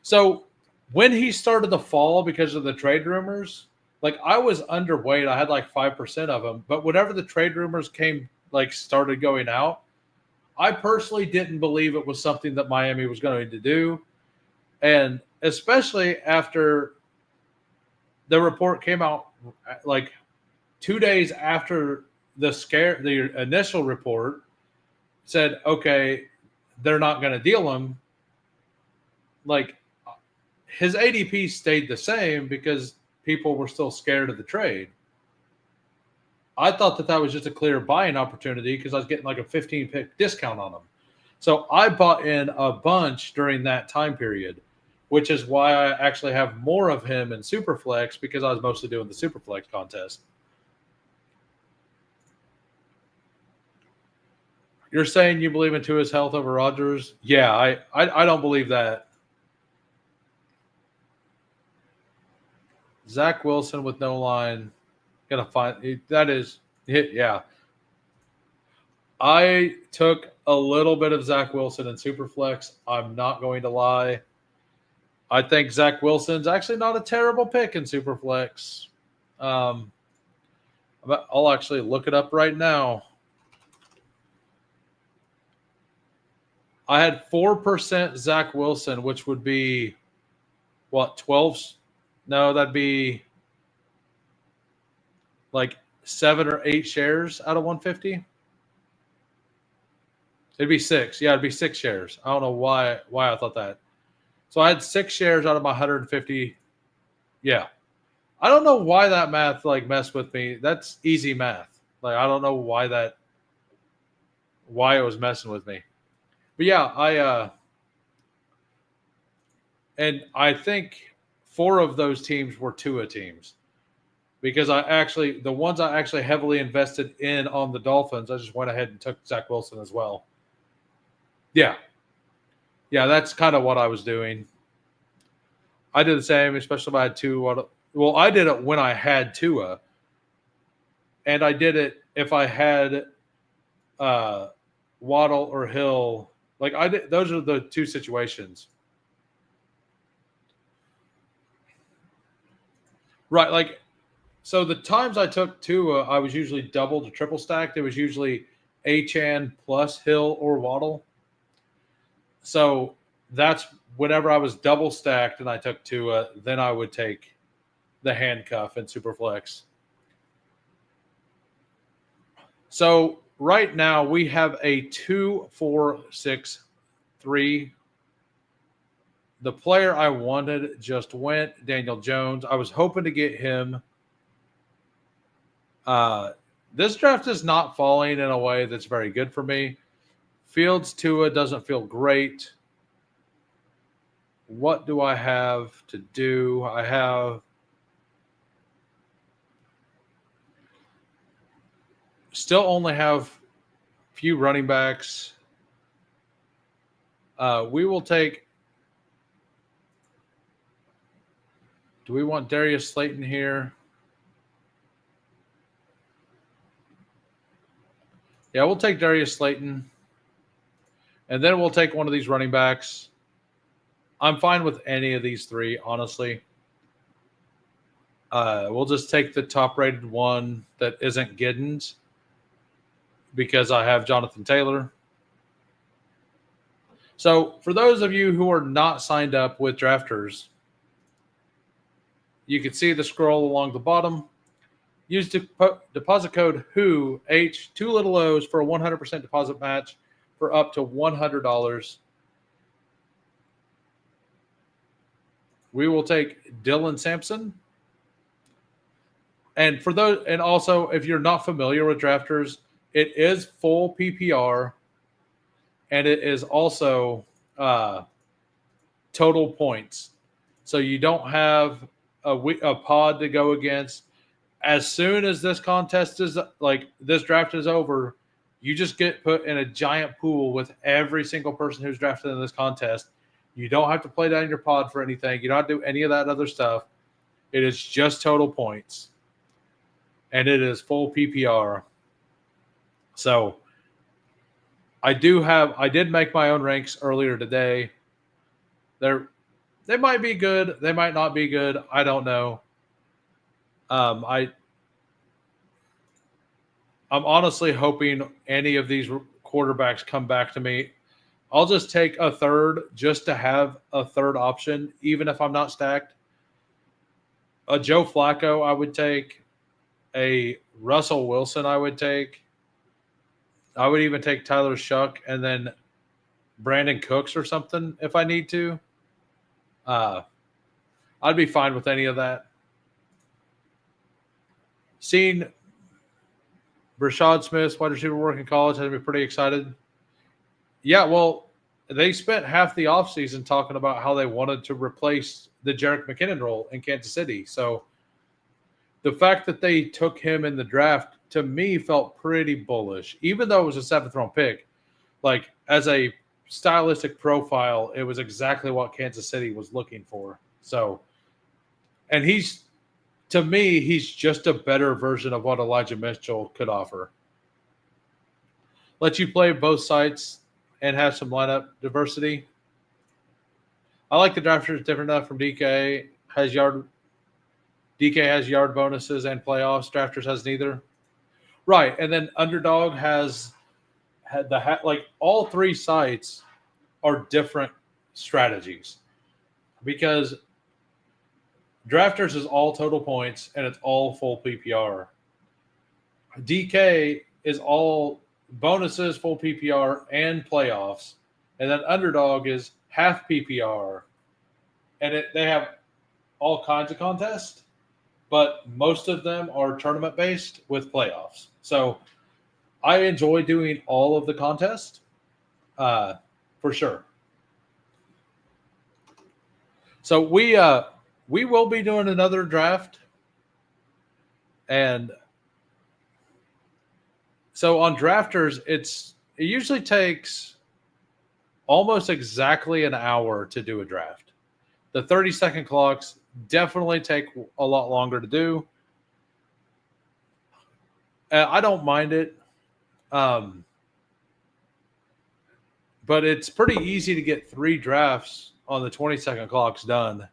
A: So when he started to fall because of the trade rumors, like I was underweight. I had like 5% of him, but whenever the trade rumors started going out, I personally didn't believe it was something that Miami was going to do. And especially after the report came out, like 2 days after the initial report said, okay, they're not going to deal him. Like, his ADP stayed the same because people were still scared of the trade. I thought that was just a clear buying opportunity because I was getting like a 15-pick discount on them. So I bought in a bunch during that time period, which is why I actually have more of him in Superflex because I was mostly doing the Superflex contest. You're saying you believe in Tua's health over Rodgers? Yeah, I don't believe that. Zach Wilson with no line. Gonna find that is hit. Yeah. I took a little bit of Zach Wilson in Superflex. I'm not going to lie. I think Zach Wilson's actually not a terrible pick in Superflex. I'll actually look it up right now. I had 4% Zach Wilson, which would be what, 12? No, that'd be like 7 or 8 shares out of 150. It'd be 6. Yeah, it'd be 6 shares. I don't know why I thought that. So I had 6 shares out of my 150. Yeah. I don't know why that math like messed with me. That's easy math. Like, I don't know why it was messing with me. But yeah, and I think 4 of those teams were Tua teams. Because the ones I actually heavily invested in on the Dolphins, I just went ahead and took Zach Wilson as well. Yeah. Yeah, that's kind of what I was doing. I did the same, especially if I had Tua. Well, I did it when I had Tua. And I did it if I had Waddle or Hill. Like, I did. Those are the 2 situations. Right, like, so the times I took Tua, I was usually double to triple stacked. It was usually Achane plus Hill or Waddle. So that's whenever I was double stacked and I took Tua, then I would take the handcuff in Superflex. So right now we have a 2, 4, 6, 3. The player I wanted just went, Daniel Jones. I was hoping to get him. This draft is not falling in a way that's very good for me. Fields Tua doesn't feel great. What do I have to do? I have still only have few running backs. We will take. Do we want Darius Slayton here? Yeah, we'll take Darius Slayton. And then we'll take one of these running backs. I'm fine with any of these 3, honestly. We'll just take the top rated one that isn't Giddens because I have Jonathan Taylor. So for those of you who are not signed up with Drafters, you can see the scroll along the bottom. Use deposit code WHO, H, 2 little O's for a 100% deposit match for up to $100. We will take Dylan Sampson. And for those, and also if you're not familiar with Drafters, it is full PPR, and it is also total points. So you don't have a pod to go against. As soon as this contest is like this draft is over, you just get put in a giant pool with every single person who's drafted in this contest. You don't have to play down your pod for anything. You don't have to do any of that other stuff. It is just total points. And it is full PPR. So I did make my own ranks earlier today. They might be good. They might not be good. I don't know. I'm honestly hoping any of these quarterbacks come back to me. I'll just take a third just to have a third option, even if I'm not stacked. A Joe Flacco I would take. A Russell Wilson I would take. I would even take Tyler Shuck and then Brandon Cooks or something if I need to. I'd be fine with any of that. Seeing Rashad Smith, wide receiver work in college, has me pretty excited. Yeah, well, they spent half the offseason talking about how they wanted to replace the Jerick McKinnon role in Kansas City. So the fact that they took him in the draft, to me, felt pretty bullish, even though it was a 7th-round pick. Like, as a stylistic profile, it was exactly what Kansas City was looking for. So, and to me, he's just a better version of what Elijah Mitchell could offer. Let you play both sides and have some lineup diversity. I like the drafters different enough from DK. DK has yard bonuses and playoffs. Drafters has neither. Right, and then Underdog had like all three sites are different strategies because Drafters is all total points and it's all full PPR. DK is all bonuses, full PPR, and playoffs, and then Underdog is half PPR, and they have all kinds of contests, but most of them are tournament based with playoffs. So I enjoy doing all of the contests, for sure. So we will be doing another draft, and so on Drafters, it usually takes almost exactly an hour to do a draft. The 30-second clocks definitely take a lot longer to do. I don't mind it. But it's pretty easy to get 3 drafts on the 20-second clocks done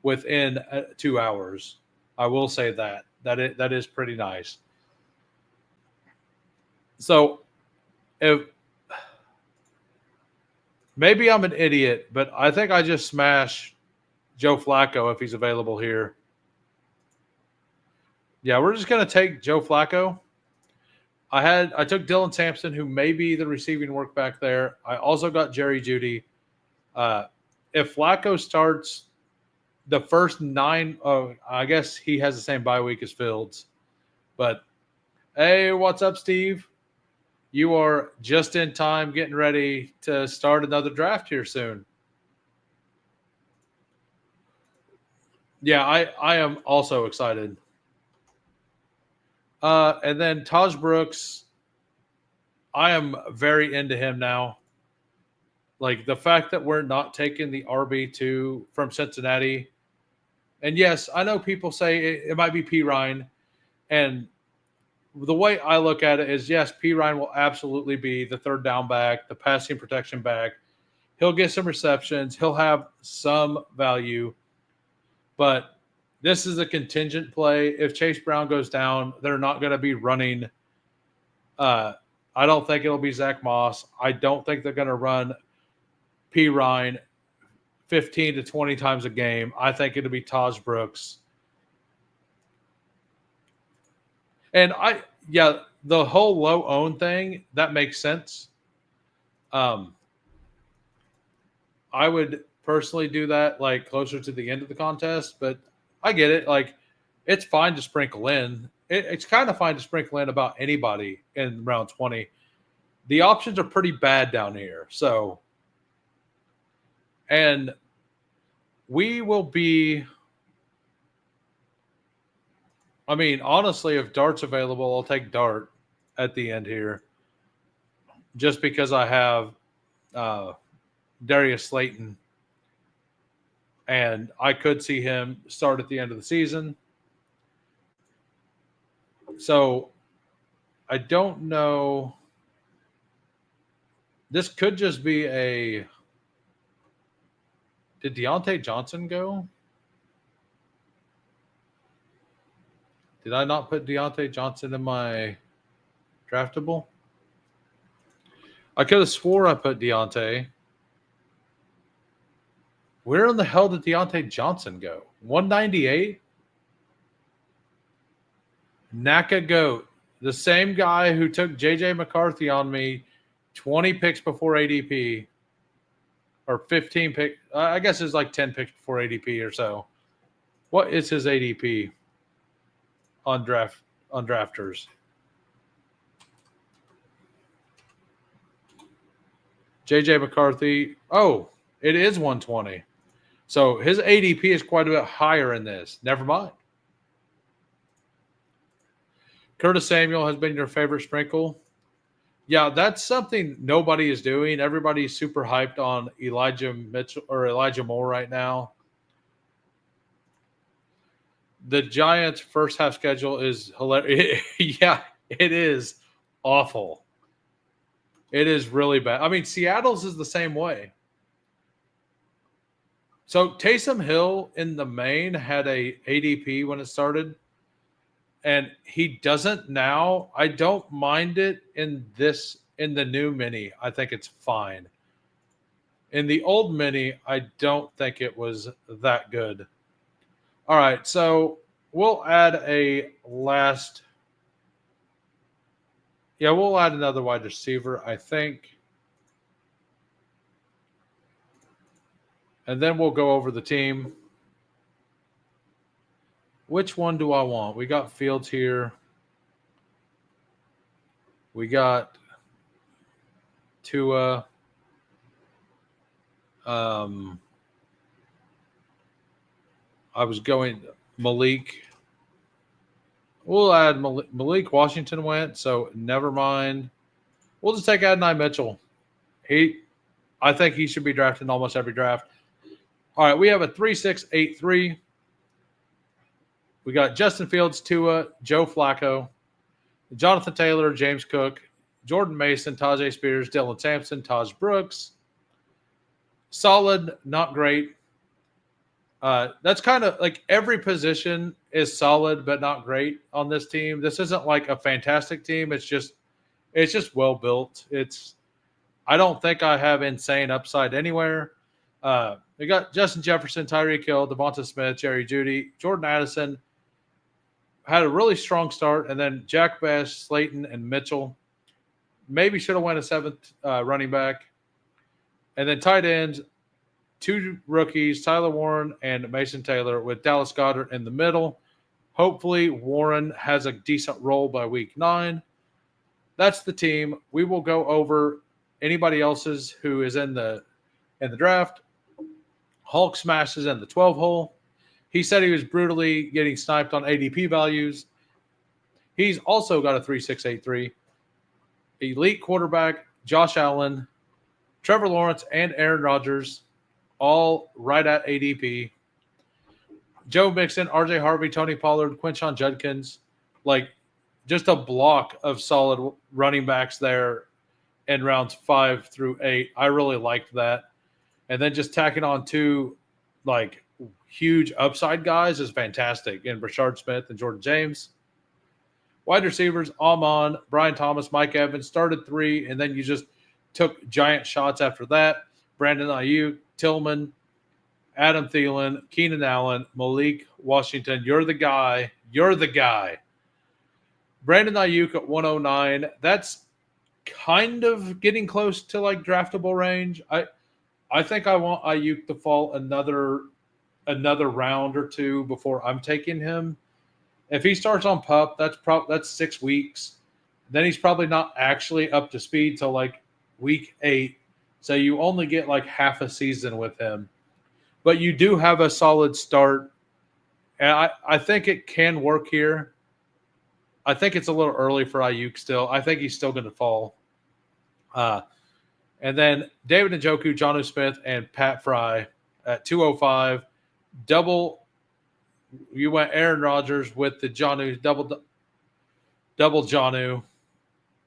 A: within 2 hours. I will say that is pretty nice. So if maybe I'm an idiot, but I think I just smash Joe Flacco if he's available here. Yeah, we're just going to take Joe Flacco. I took Dylan Sampson, who may be the receiving work back there. I also got Jerry Jeudy. If Flacco starts the first 9, I guess he has the same bye week as Fields. But, hey, what's up, Steve? You are just in time getting ready to start another draft here soon. Yeah, I am also excited. And then Taj Brooks, I am very into him now. Like the fact that we're not taking the RB2 from Cincinnati. And yes, I know people say it might be P. Ryan. And the way I look at it is, yes, P. Ryan will absolutely be the third down back, the passing protection back. He'll get some receptions. He'll have some value. But this is a contingent play. If Chase Brown goes down, they're not going to be running. I don't think it'll be Zach Moss. I don't think they're going to run P. Ryan 15 to 20 times a game. I think it'll be Taj Brooks. And the whole low own thing, that makes sense. I would personally do that like closer to the end of the contest, but I get it. Like, it's fine to sprinkle in. It's kind of fine to sprinkle in about anybody in round 20. The options are pretty bad down here. So, and we will be, I mean, honestly, if Dart's available, I'll take Dart at the end here just because I have Darius Slayton, and I could see him start at the end of the season. So I don't know. This could just be a. Did Deontay Johnson go? Did I not put Deontay Johnson in my draftable? I could have swore I put Deontay. Where in the hell did Deontay Johnson go? 198? Naka Goat, the same guy who took J.J. McCarthy on me 20 picks before ADP, or 15 picks. I guess it's like 10 picks before ADP or so. What is his ADP on drafters? J.J. McCarthy. Oh, it is 120. So his ADP is quite a bit higher in this. Never mind. Curtis Samuel has been your favorite sprinkle. Yeah, that's something nobody is doing. Everybody's super hyped on Elijah Mitchell or Elijah Moore right now. The Giants' first half schedule is hilarious. Yeah, it is awful. It is really bad. I mean, Seattle's is the same way. So Taysom Hill in the main had a ADP when it started, and he doesn't now. I don't mind it in the new mini. I think it's fine. In the old mini, I don't think it was that good. All right, so we'll add we'll add another wide receiver, I think. And then we'll go over the team. Which one do I want? We got Fields here. We got Tua. I was going Malik. We'll add Malik. Washington went, so never mind. We'll just take Adonai Mitchell. I think he should be drafted in almost every draft. All right, we have a 3-6-8-3. We got Justin Fields, Tua, Joe Flacco, Jonathan Taylor, James Cook, Jordan Mason, Tajay Spears, Dylan Sampson, Taj Brooks. Solid, not great. That's kind of like every position is solid but not great on this team. This isn't like a fantastic team. It's just well built. I don't think I have insane upside anywhere. We got Justin Jefferson, Tyreek Hill, Devonta Smith, Jerry Jeudy, Jordan Addison. Had a really strong start, and then Jack Bash, Slayton, and Mitchell. Maybe should have went a seventh running back. And then tight ends, two rookies, Tyler Warren and Mason Taylor, with Dallas Goedert in the middle. Hopefully Warren has a decent role by week 9. That's the team. We will go over anybody else's who is in the draft. Hulk smashes in the 12 hole. He said he was brutally getting sniped on ADP values. He's also got a 3-6-8-3. Elite quarterback, Josh Allen, Trevor Lawrence, and Aaron Rodgers, all right at ADP. Joe Mixon, RJ Harvey, Tony Pollard, Quinshon Judkins, like just a block of solid running backs there in rounds 5 through 8. I really liked that. And then just tacking on 2 like huge upside guys is fantastic in Brashard Smith and Jordan James. Wide receivers, Amon, Brian Thomas, Mike Evans started 3, and then you just took giant shots after that. Brandon Ayuk, Tillman, Adam Thielen, Keenan Allen, Malik Washington. You're the guy. You're the guy. Brandon Ayuk at 109. That's kind of getting close to like draftable range. I think I want Ayuk to fall another round or 2 before I'm taking him. If he starts on PUP, that's 6 weeks. Then he's probably not actually up to speed till like week 8. So you only get like half a season with him. But you do have a solid start. And I think it can work here. I think it's a little early for Ayuk still. I think he's still going to fall. And then David Njoku, Jonnu Smith, and Pat Fry at 205. You went Aaron Rodgers with the Jonnu, double Jonnu,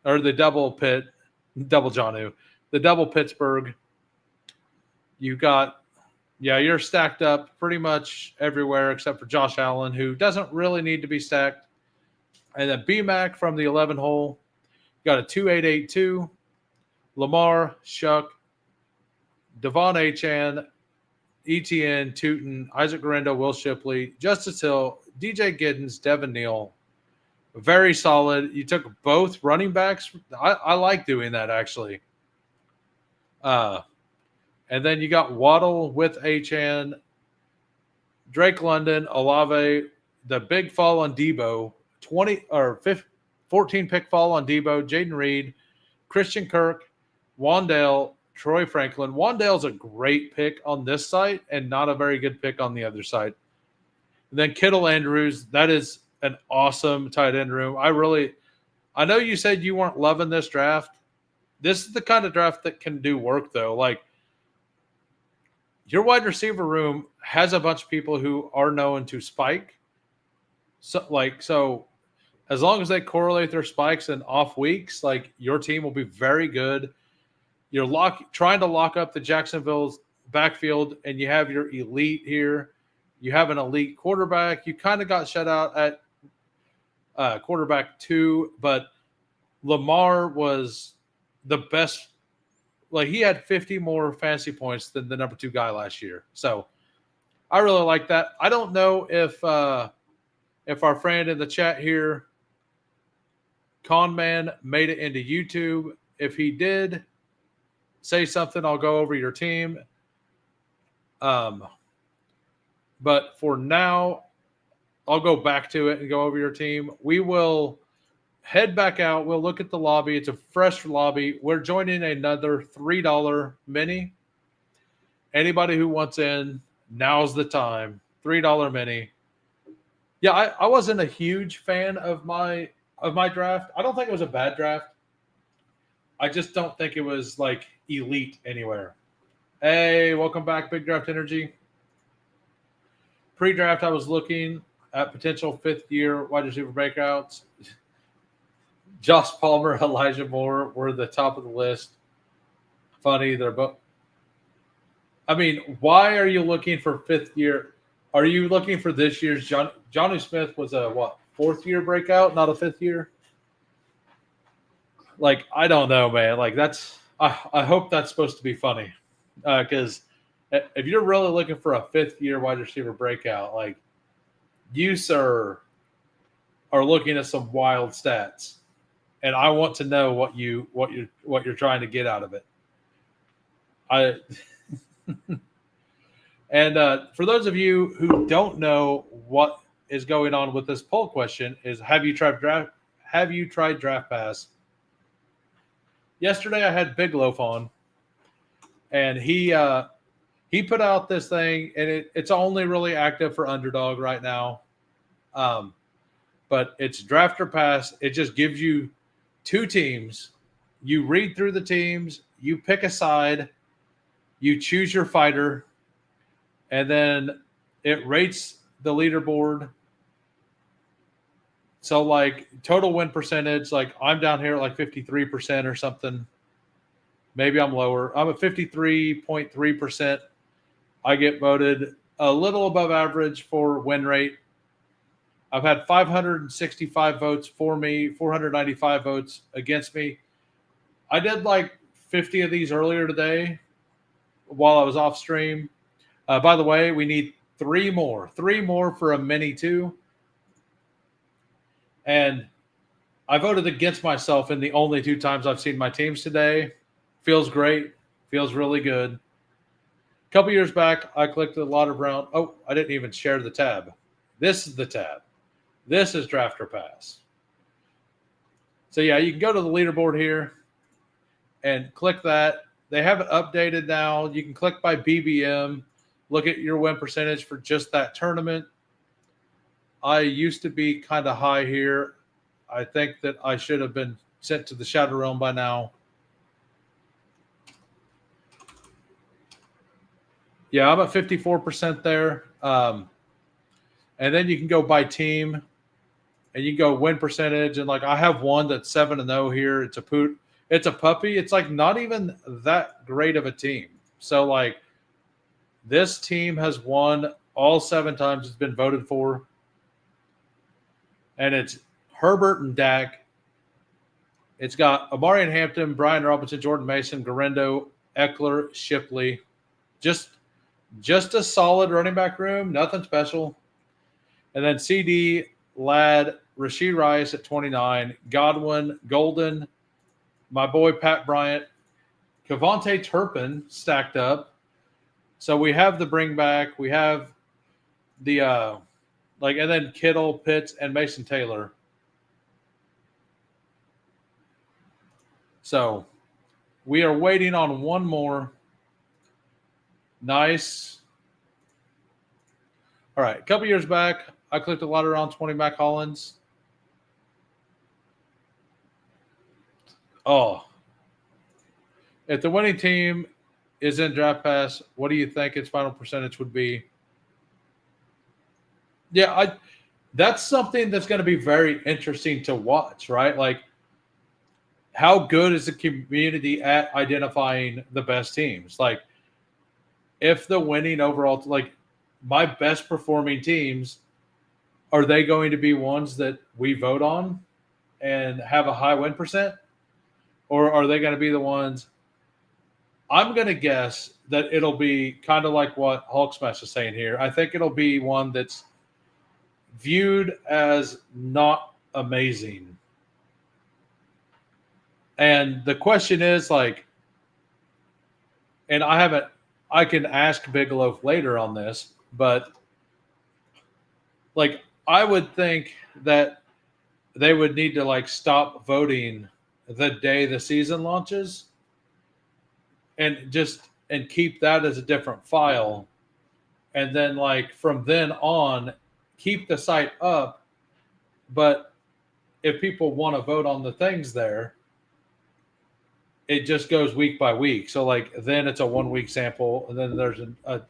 A: or the double Jonnu, the double Pittsburgh. You got, you're stacked up pretty much everywhere except for Josh Allen, who doesn't really need to be stacked. And then BMAC from the 11 hole, got a 2882. Lamar, Shuck, Devon Achane, ETN, Tootin, Isaac Garendo, Will Shipley, Justice Hill, DJ Giddens, Devin Neal. Very solid. You took both running backs. I like doing that, actually. And then you got Waddle with Achane, Drake London, Olave, the big fall on Debo, 14 pick fall on Debo, Jaden Reed, Christian Kirk, Wandale, Troy Franklin. Wandale's a great pick on this site and not a very good pick on the other side. And then Kittle Andrews, that is an awesome tight end room. I know you said you weren't loving this draft. This is the kind of draft that can do work, though. Like, your wide receiver room has a bunch of people who are known to spike. So as long as they correlate their spikes and off weeks, like, your team will be very good. You're trying to lock up the Jacksonville's backfield, and you have your elite here. You have an elite quarterback. You kind of got shut out at quarterback 2, but Lamar was the best. Like, he had 50 more fantasy points than the number 2 guy last year. So I really like that. I don't know if our friend in the chat here, Conman, made it into YouTube. If he did, say something. I'll go over your team. But for now, I'll go back to it and go over your team. We will head back out. We'll look at the lobby. It's a fresh lobby. We're joining another $3 mini. Anybody who wants in, now's the time. $3 mini. Yeah, I wasn't a huge fan of my draft. I don't think it was a bad draft. I just don't think it was like elite anywhere. Hey, welcome back, Big Draft Energy. Pre-draft, I was looking at potential 5th-year wide receiver breakouts. Josh Palmer, Elijah Moore were the top of the list. Funny, they're both. I mean, why are you looking for 5th year? Are you looking for this year's Jonnu Smith was a 4th-year breakout, not a 5th year? Like, I don't know, man. Like, I hope that's supposed to be funny, because if you're really looking for a 5th-year wide receiver breakout, like, you, sir, are looking at some wild stats, and I want to know what you're trying to get out of it. And for those of you who don't know what is going on with this poll question, is have you tried Draft Pass? Yesterday I had Big Loaf on, and he put out this thing, and it's only really active for Underdog right now. But it's Draft or Pass. It just gives you 2 teams. You read through the teams, you pick a side, you choose your fighter, and then it rates the leaderboard. So, like, total win percentage, like, I'm down here at like 53% or something. Maybe I'm lower. I'm at 53.3%. I get voted a little above average for win rate. I've had 565 votes for me, 495 votes against me. I did like 50 of these earlier today while I was off stream. By the way, we need three more for a mini two. And I voted against myself in the only 2 times I've seen my teams today. Feels great. Feels really good. A couple years back, I clicked a lot of round. Oh, I didn't even share the tab. This is the tab. This is Draft or Pass. So, yeah, you can go to the leaderboard here and click that. They have it updated now. You can click by BBM, look at your win percentage for just that tournament. I used to be kind of high here. I think that I should have been sent to the Shadow Realm by now. Yeah, I'm at 54% there. And then you can go by team, and you can go win percentage. And like I have one that's 7-0 here. It's a puppy. It's like not even that great of a team. So like this team has won all 7 times it's been voted for. And it's Herbert and Dak. It's got Amari and Hampton, Brian Robinson, Jordan Mason, Garendo, Eckler, Shipley. Just a solid running back room, nothing special. And then CD, Ladd, Rashee Rice at 29, Godwin, Golden, my boy Pat Bryant, Kevontae Turpin stacked up. So we have the bring back. We have the and then Kittle, Pitts, and Mason Taylor. So we are waiting on one more. Nice. All right. A couple years back, I clicked a lot around 20 Mac Hollins. Oh. If the winning team is in Draft Pass, what do you think its final percentage would be? Yeah, that's something that's going to be very interesting to watch, right? Like, how good is the community at identifying the best teams? Like, if the winning overall, like my best performing teams, are they going to be ones that we vote on and have a high win percent? Or are they going to be the ones? I'm going to guess that it'll be kind of like what Hulk Smash is saying here. I think it'll be one that's viewed as not amazing. And the question is like, and I can ask Bigelow later on this, but like I would think that they would need to like stop voting the day the season launches and keep that as a different file. And then like from then on, keep the site up. But if people want to vote on the things there, it just goes week by week. So like then it's a 1 week sample, and then there's a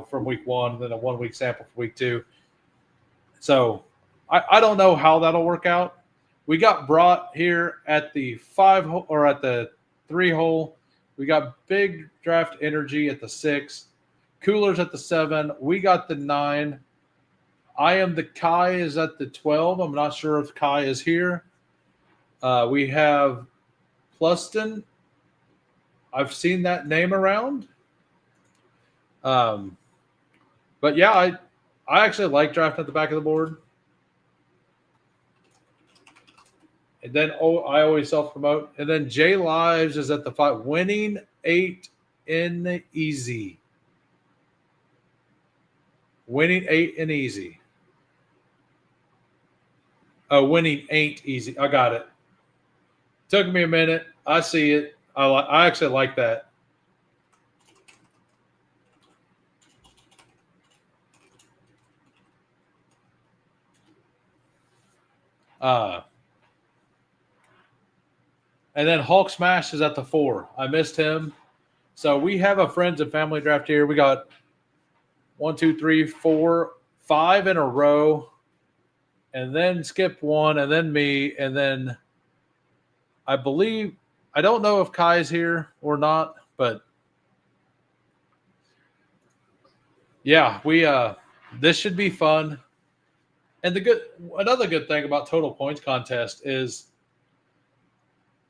A: from week 1, then a 1 week sample for week 2. So I don't know how that'll work out. We got brought here at the 5 or at the 3 hole. We got Big Draft Energy at the 6, Coolers at the 7. We got the 9. I Am the Kai is at the 12. I'm not sure if Kai is here. We have Pluston. I've seen that name around. But yeah, I actually like drafting at the back of the board. And then I always self-promote. And then J Lives is at the 5. Winning 8 in easy. Winning 8 in easy. Oh, winning 8 easy. I got it. Took me a minute. I see it. I actually like that. And then Hulk Smash is at the 4. I missed him. So we have a friends and family draft here. We got 1, 2, 3, 4, 5 in a row. And then Skip 1, and then me, and then I don't know if Kai's here or not, but Yeah, we this should be fun. And another good thing about total points contest is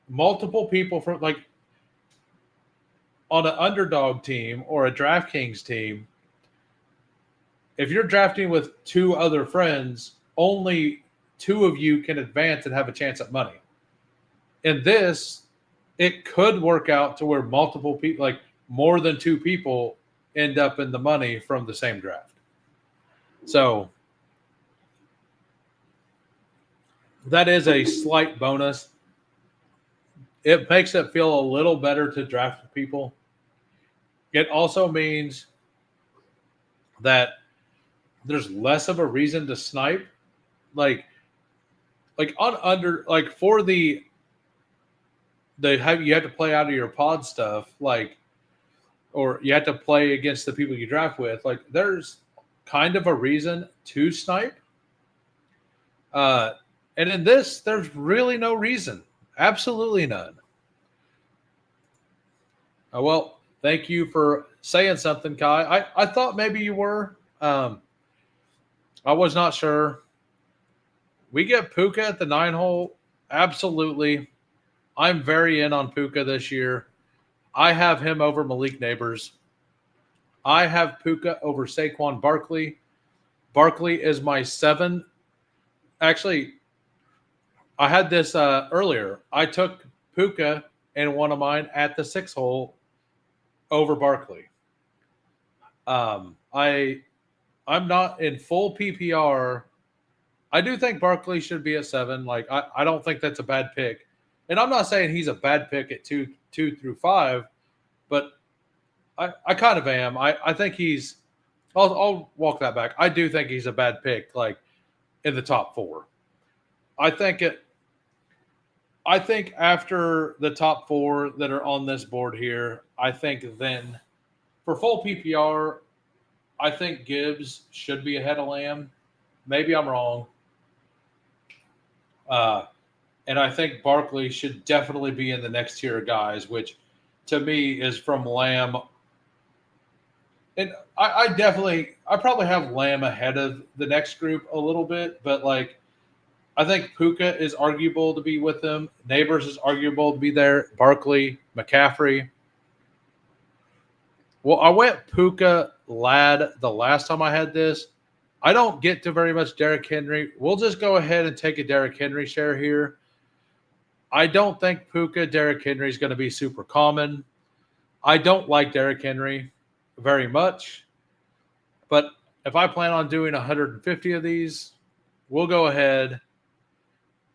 A: multiple people from like on an underdog team or a DraftKings team. If you're drafting with two other friends, only two of you can advance and have a chance at money. In this, it could work out to where multiple people, like more than two people, end up in the money from the same draft. So that is a slight bonus. It makes it feel a little better to draft people. It also means that there's less of a reason to snipe. Like on under like for the you have to play out of your pod stuff, like or you have to play against the people you draft with. Like there's kind of a reason to snipe. And in this, there's really no reason. Absolutely none. Well, thank you for saying something, Kai. I thought maybe you were. I was not sure. We get Puka at the 9 hole. Absolutely. I'm very in on Puka this year. I have him over Malik Neighbors. I have Puka over Saquon Barkley. Barkley is my 7. Actually, I had this earlier. I took Puka in one of mine at the 6 hole over Barkley. I'm not in full PPR. I do think Barkley should be at 7. Like I don't think that's a bad pick. And I'm not saying he's a bad pick at 2 through 5, but I kind of am. I think he's I'll walk that back. I do think he's a bad pick, like in the top 4. I think after the top 4 that are on this board here, I think then for full PPR, I think Gibbs should be ahead of Lamb. Maybe I'm wrong. And I think Barkley should definitely be in the next tier of guys, which to me is from Lamb. And I probably have Lamb ahead of the next group a little bit, but like I think Puka is arguable to be with them. Neighbors is arguable to be there. Barkley, McCaffrey. Well, I went Puka Lad the last time I had this. I don't get to very much Derrick Henry. We'll just go ahead and take a Derrick Henry share here. I don't think Puka Derrick Henry is going to be super common. I don't like Derrick Henry very much. But if I plan on doing 150 of these, we'll go ahead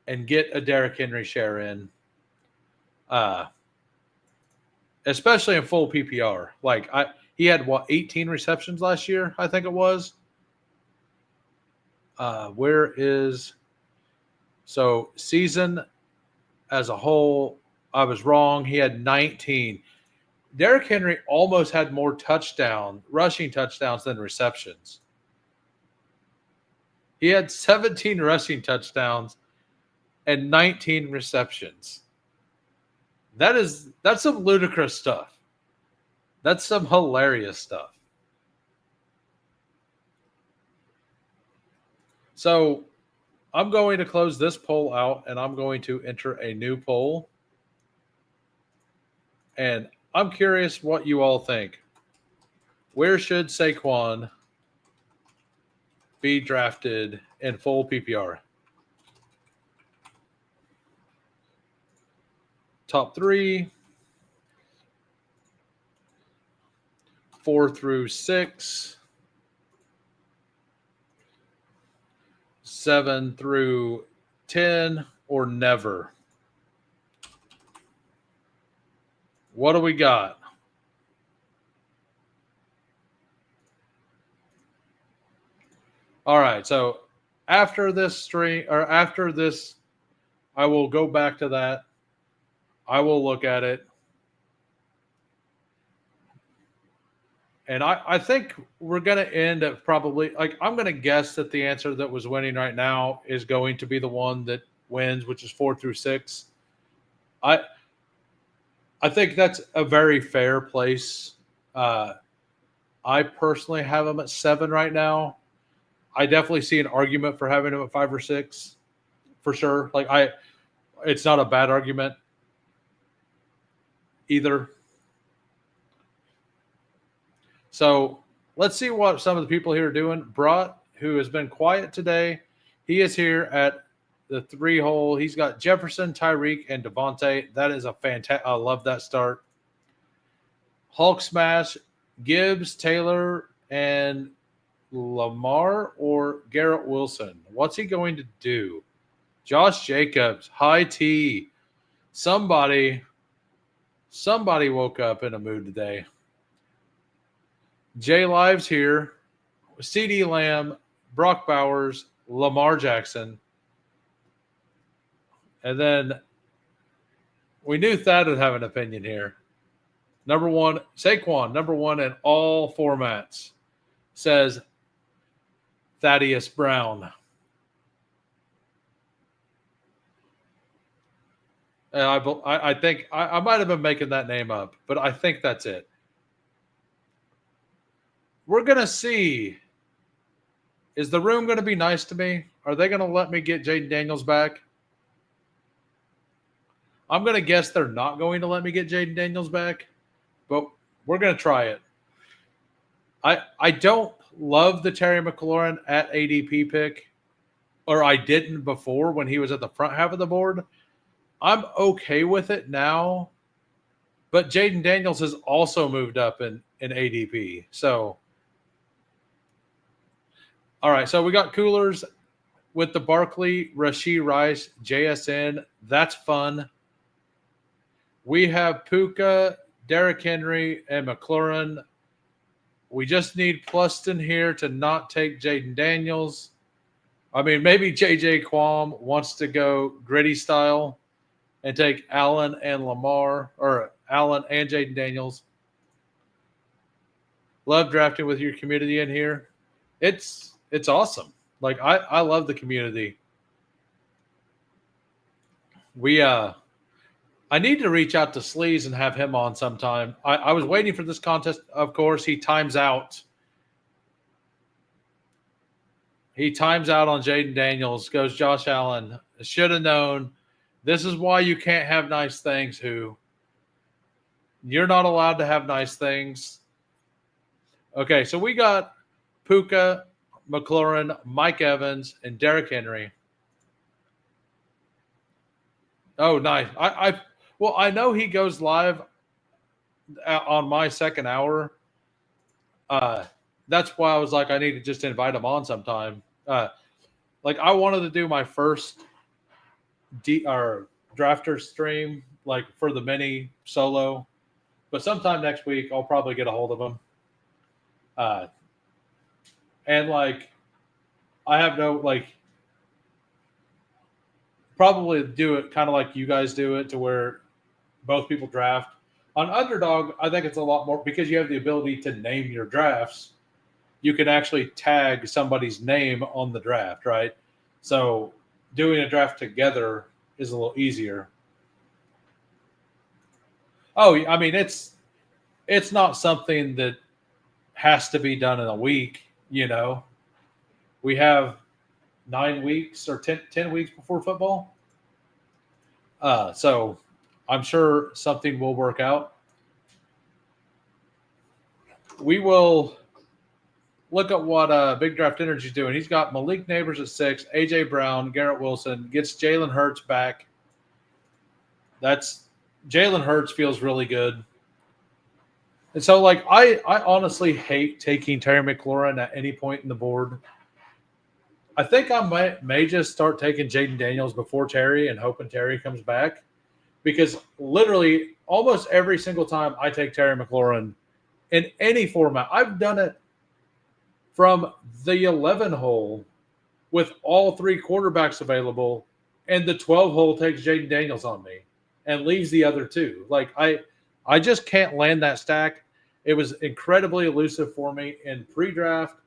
A: and get a Derrick Henry share in. Especially in full PPR. Like he had 18 receptions last year, I think it was. So season as a whole, I was wrong. He had 19. Derrick Henry almost had more rushing touchdowns than receptions. He had 17 rushing touchdowns and 19 receptions. That's some ludicrous stuff. That's some hilarious stuff. So I'm going to close this poll out and I'm going to enter a new poll. And I'm curious what you all think. Where should Saquon be drafted in full PPR? Top 3, 4 through 6, 7 through 10, or never? What do we got? All right, so after this I will go back to that. I will look at it. And I think we're going to end at probably, like, I'm going to guess that the answer that was winning right now is going to be the one that wins, which is 4 through 6. I think that's a very fair place. I personally have him at 7 right now. I definitely see an argument for having him at 5 or 6 for sure. It's not a bad argument either. So let's see what some of the people here are doing. Bryant, who has been quiet today, he is here at the 3 hole. He's got Jefferson, Tyreek, and Devontae. That is a fantastic. I love that start. Hulk Smash, Gibbs, Taylor, and Lamar or Garrett Wilson. What's he going to do? Josh Jacobs, high T. Somebody woke up in a mood today. Jay Lives here. CD Lamb, Brock Bowers, Lamar Jackson. And then we knew Thad would have an opinion here. Number 1, Saquon, number 1 in all formats, says Thaddeus Brown. And I think I might have been making that name up, but I think that's it. We're going to see. Is the room going to be nice to me? Are they going to let me get Jaden Daniels back? I'm going to guess they're not going to let me get Jaden Daniels back, but we're going to try it. I don't love the Terry McLaurin at ADP pick, or I didn't before when he was at the front half of the board. I'm okay with it now, but Jaden Daniels has also moved up in ADP. So, all right, so we got coolers with the Barkley, Rashee Rice, JSN. That's fun. We have Puka, Derrick Henry, and McLaurin. We just need Pluston here to not take Jaden Daniels. I mean, maybe JJ Quam wants to go gritty style and take Allen and Lamar, or Allen and Jaden Daniels. Love drafting with your community in here. It's awesome. Like, I love the community. I need to reach out to Sleaze and have him on sometime. I was waiting for this contest. Of course, he times out. He times out on Jaden Daniels, goes Josh Allen. Should have known. This is why you can't have nice things, who. You're not allowed to have nice things. Okay, so we got Puka, McLaurin, Mike Evans, and Derrick Henry. Oh, nice. I know he goes live on my second hour. That's why I was like, I need to just invite him on sometime. I wanted to do my first drafter stream, like for the mini solo, but sometime next week I'll probably get a hold of him. And I have no probably do it kind of like you guys do it, to where both people draft. On Underdog, I think it's a lot more because you have the ability to name your drafts. You can actually tag somebody's name on the draft, right? So doing a draft together is a little easier. Oh, I mean, it's not something that has to be done in a week, you know. We have 9 weeks or 10 weeks before football. So I'm sure something will work out. We will look at what Big Draft Energy is doing. He's got Malik Neighbors at 6, A.J. Brown, Garrett Wilson, gets Jalen Hurts back. Jalen Hurts feels really good. And so, I honestly hate taking Terry McLaurin at any point in the board. I think I may just start taking Jaden Daniels before Terry and hoping Terry comes back, because literally almost every single time I take Terry McLaurin in any format, I've done it from the 11 hole with all 3 quarterbacks available, and the 12 hole takes Jaden Daniels on me and leaves the other 2. I just can't land that stack. It was incredibly elusive for me in pre-draft.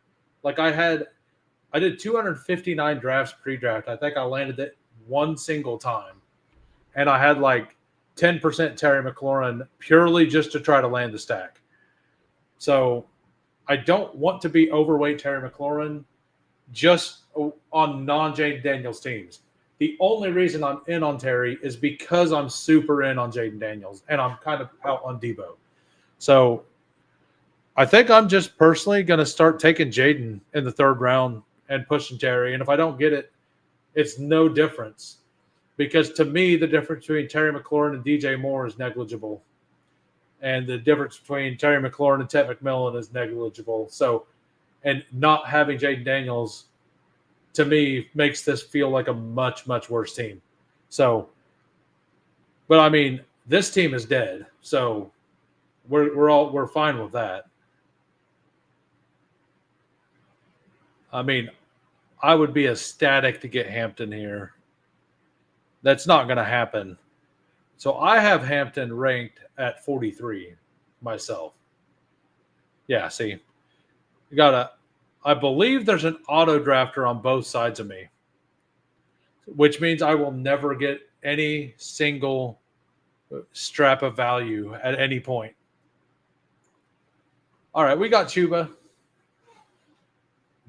A: I did 259 drafts pre-draft. I think I landed it one single time. And I had 10% Terry McLaurin purely just to try to land the stack. So I don't want to be overweight Terry McLaurin just on non-Jaden Daniels teams. The only reason I'm in on Terry is because I'm super in on Jaden Daniels, and I'm kind of out on Debo. So I think I'm just personally going to start taking Jaden in the third round and pushing Terry. And if I don't get it, it's no difference. Because to me, the difference between Terry McLaurin and DJ Moore is negligible. And the difference between Terry McLaurin and Ted McMillan is negligible. So, and not having Jaden Daniels, to me, makes this feel like a much, much worse team. So, but I mean, this team is dead. So we're fine with that. I mean, I would be ecstatic to get Hampton here. That's not going to happen. So I have Hampton ranked at 43 myself. Yeah, see, you gotta. I believe there's an auto drafter on both sides of me, which means I will never get any single strap of value at any point. All right, we got Chuba,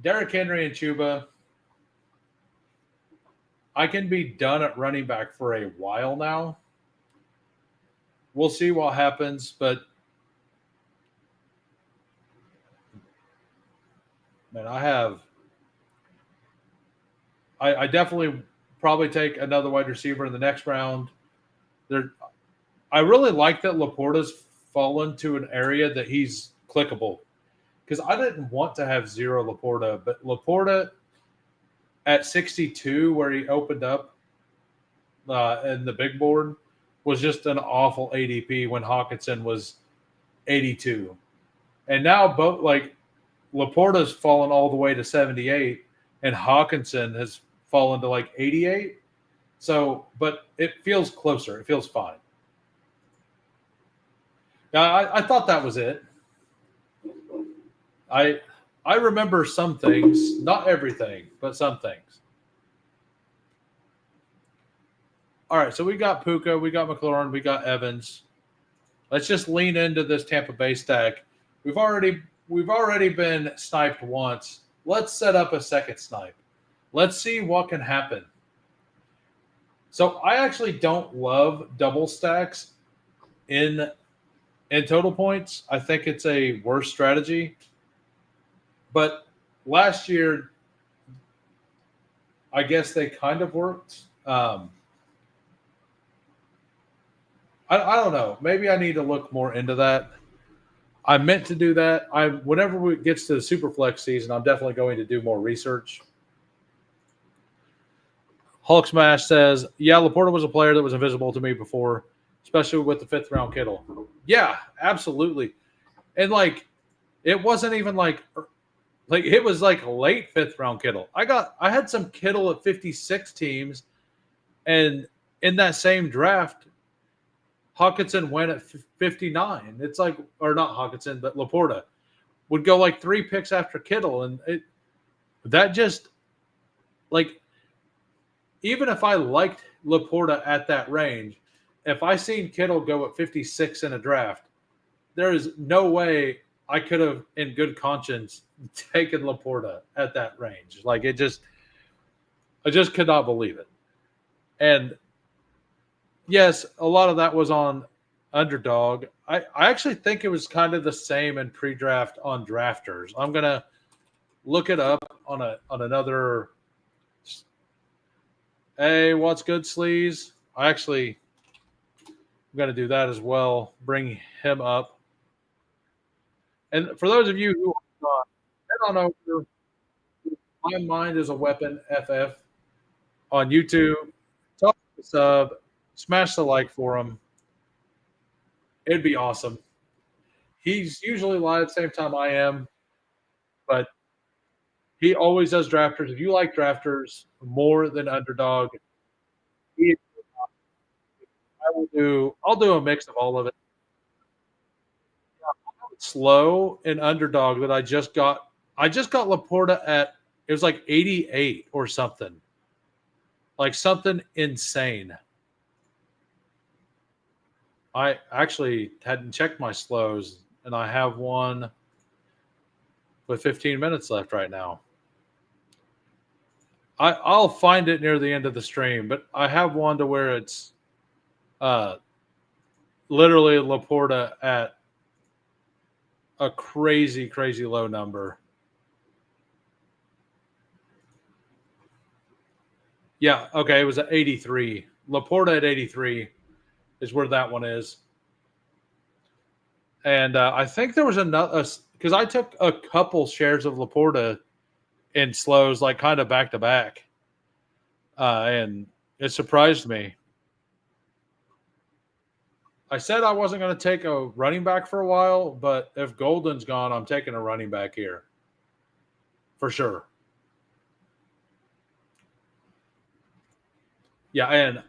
A: Derrick Henry, and Chuba. I can be done at running back for a while now. We'll see what happens, but man, I definitely probably take another wide receiver in the next round. I really like that Laporta's fallen to an area that he's clickable, because I didn't want to have zero Laporta, but Laporta at 62, where he opened up in the big board, was just an awful ADP when Hawkinson was 82. And now both, like, Laporta's fallen all the way to 78, and Hawkinson has fallen to like 88. So, but it feels closer. It feels fine. I thought that was it. I remember some things, not everything, but some things. All right, so we got Puka, we got McLaurin, we got Evans. Let's just lean into this Tampa Bay stack. We've already been sniped once. Let's set up a second snipe. Let's see what can happen. So I actually don't love double stacks in total points. I think it's a worse strategy. But last year, I guess they kind of worked. I don't know. Maybe I need to look more into that. I meant to do that. Whenever it gets to the Superflex season, I'm definitely going to do more research. Hulk Smash says, yeah, Laporta was a player that was invisible to me before, especially with the 5th round Kittle. Yeah, absolutely. And like, it wasn't even like it was like late 5th round Kittle. I had some Kittle at 56 teams, and in that same draft, Hawkinson went at 59. It's like, or not Hawkinson, but Laporta would go like 3 picks after Kittle. And that just, like, even if I liked Laporta at that range, if I seen Kittle go at 56 in a draft, there is no way I could have, in good conscience, taken Laporta at that range. Like, I just could not believe it. And yes, a lot of that was on Underdog. I actually think it was kind of the same in pre-draft on Drafters. I'm gonna look it up on another. Hey, what's good, Sleaze? I'm gonna do that as well. Bring him up. And for those of you who are not, head on over. My Mind is a Weapon FF on YouTube. Talk to the sub. Smash the like for him. It'd be awesome. He's usually live same time I am, but he always does drafters. If you like drafters more than Underdog, I'll do a mix of all of it. Slow and Underdog that I just got Laporta at, it was like 88 or something. Like something insane. I actually hadn't checked my slows, and I have one. with 15 minutes left right now. I'll find it near the end of the stream, but I have one to where it's literally Laporta at a crazy, crazy low number. Yeah, okay, it was at 83. Laporta at 83 is where that one is. And I think there was another, because I took a couple shares of Laporta in slows, like kind of back to back. And it surprised me. I said I wasn't going to take a running back for a while, but if Golden's gone, I'm taking a running back here. For sure. Yeah, and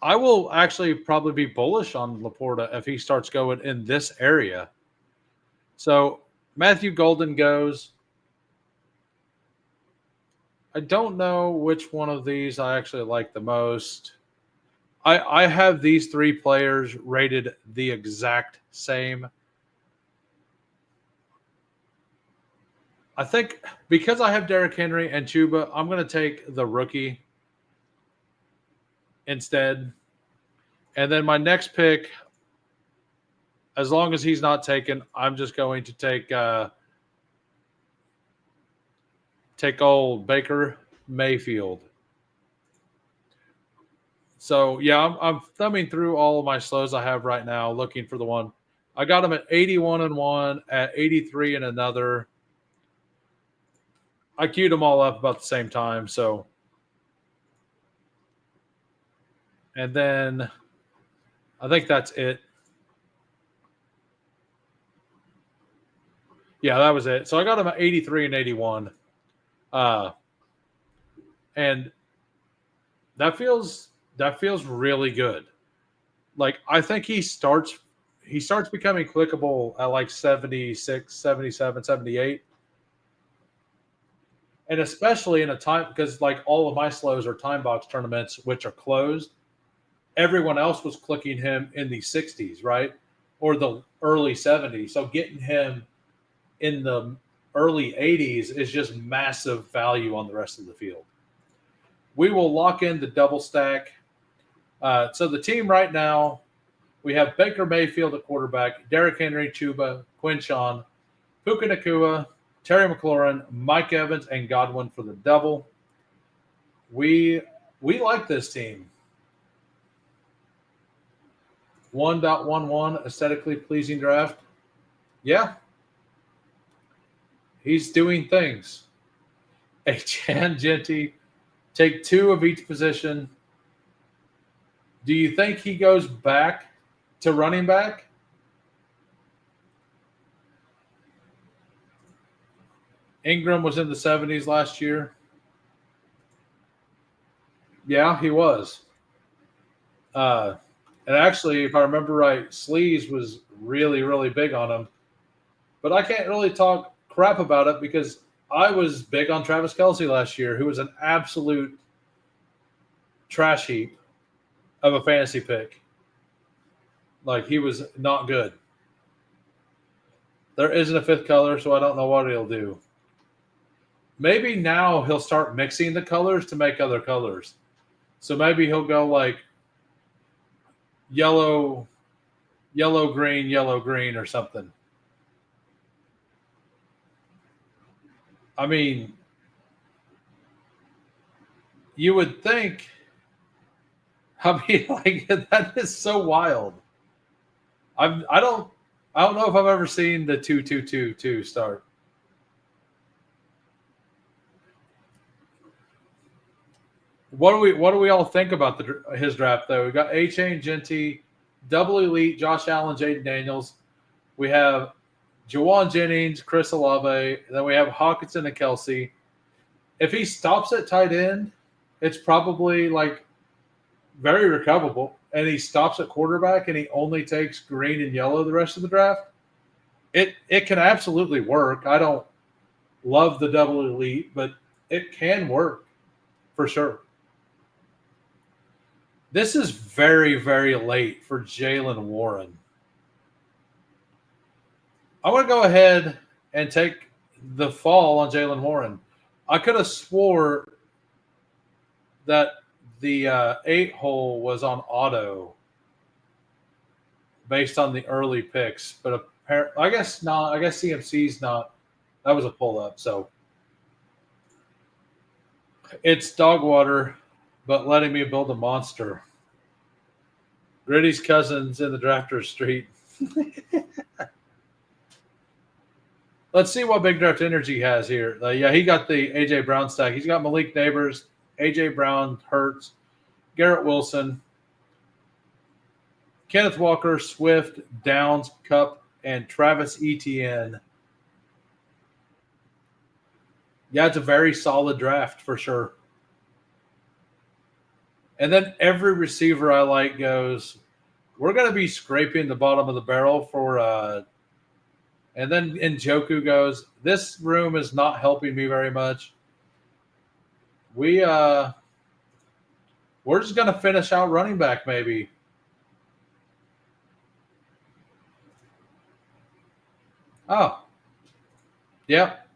A: I will actually probably be bullish on Laporta if he starts going in this area. So Matthew Golden goes. I don't know which one of these I actually like the most. I have these three players rated the exact same. I think because I have Derrick Henry and Chuba, I'm going to take the rookie instead. And then my next pick, as long as he's not taken, I'm just going to take old Baker Mayfield. So, yeah, I'm thumbing through all of my slows I have right now, looking for the one. I got him at 81 and one, at 83 and another. I queued them all up about the same time. So, and then I think that's it. Yeah, that was it. So I got him at 83 and 81. And that feels really good. Like I think he starts becoming clickable at like 76, 77, 78. And especially in a time because like all of my slows are time box tournaments which are closed. Everyone else was clicking him in the 60s, right? Or the early 70s. So getting him in the early 80s is just massive value on the rest of the field. We will lock in the double stack. So the team right now, we have Baker Mayfield at quarterback, Derrick Henry, Chuba, Quinshawn, Puka Nacua, Terry McLaurin, Mike Evans, and Godwin for the double. We like this team. 1.11 aesthetically pleasing draft. Yeah. He's doing things. Chan Genty, take two of each position. Do you think he goes back to running back? Ingram was in the 70s last year. Yeah, he was. And actually, if I remember right, Sleaze was really, really big on him. But I can't really talk crap about it because I was big on Travis Kelce last year, who was an absolute trash heap of a fantasy pick. Like, he was not good. There isn't a fifth color, so I don't know what he'll do. Maybe now he'll start mixing the colors to make other colors. So maybe he'll go like yellow, green, or something. I mean, you would think. I mean, like that is so wild. I don't know if I've ever seen the 2-2-2-2 start. What do we all think about his draft though? We got A-Chain, Genty, Double Elite, Josh Allen, Jaden Daniels. We have Jawan Jennings, Chris Olave. Then we have Hawkinson and Kelce. If he stops at tight end, it's probably like very recoverable. And he stops at quarterback and he only takes green and yellow the rest of the draft. It can absolutely work. I don't love the Double Elite, but it can work for sure. This is very, very late for Jaylen Warren. I want to go ahead and take the fall on Jalen Warren. I could have swore that the 8 hole was on auto based on the early picks, but I guess not. I guess CMC's not. That was a pull up, so it's dog water, but letting me build a monster. Gritty's cousins in the drafter street. Let's see what Big Draft Energy has here. Yeah, he got the A.J. Brown stack. He's got Malik Neighbors, A.J. Brown, Hurts, Garrett Wilson, Kenneth Walker, Swift, Downs, Cup, and Travis Etienne. Yeah, it's a very solid draft for sure. And then every receiver I like goes, we're going to be scraping the bottom of the barrel for and then Njoku goes, this room is not helping me very much. We're just going to finish out running back maybe. Oh. Yep.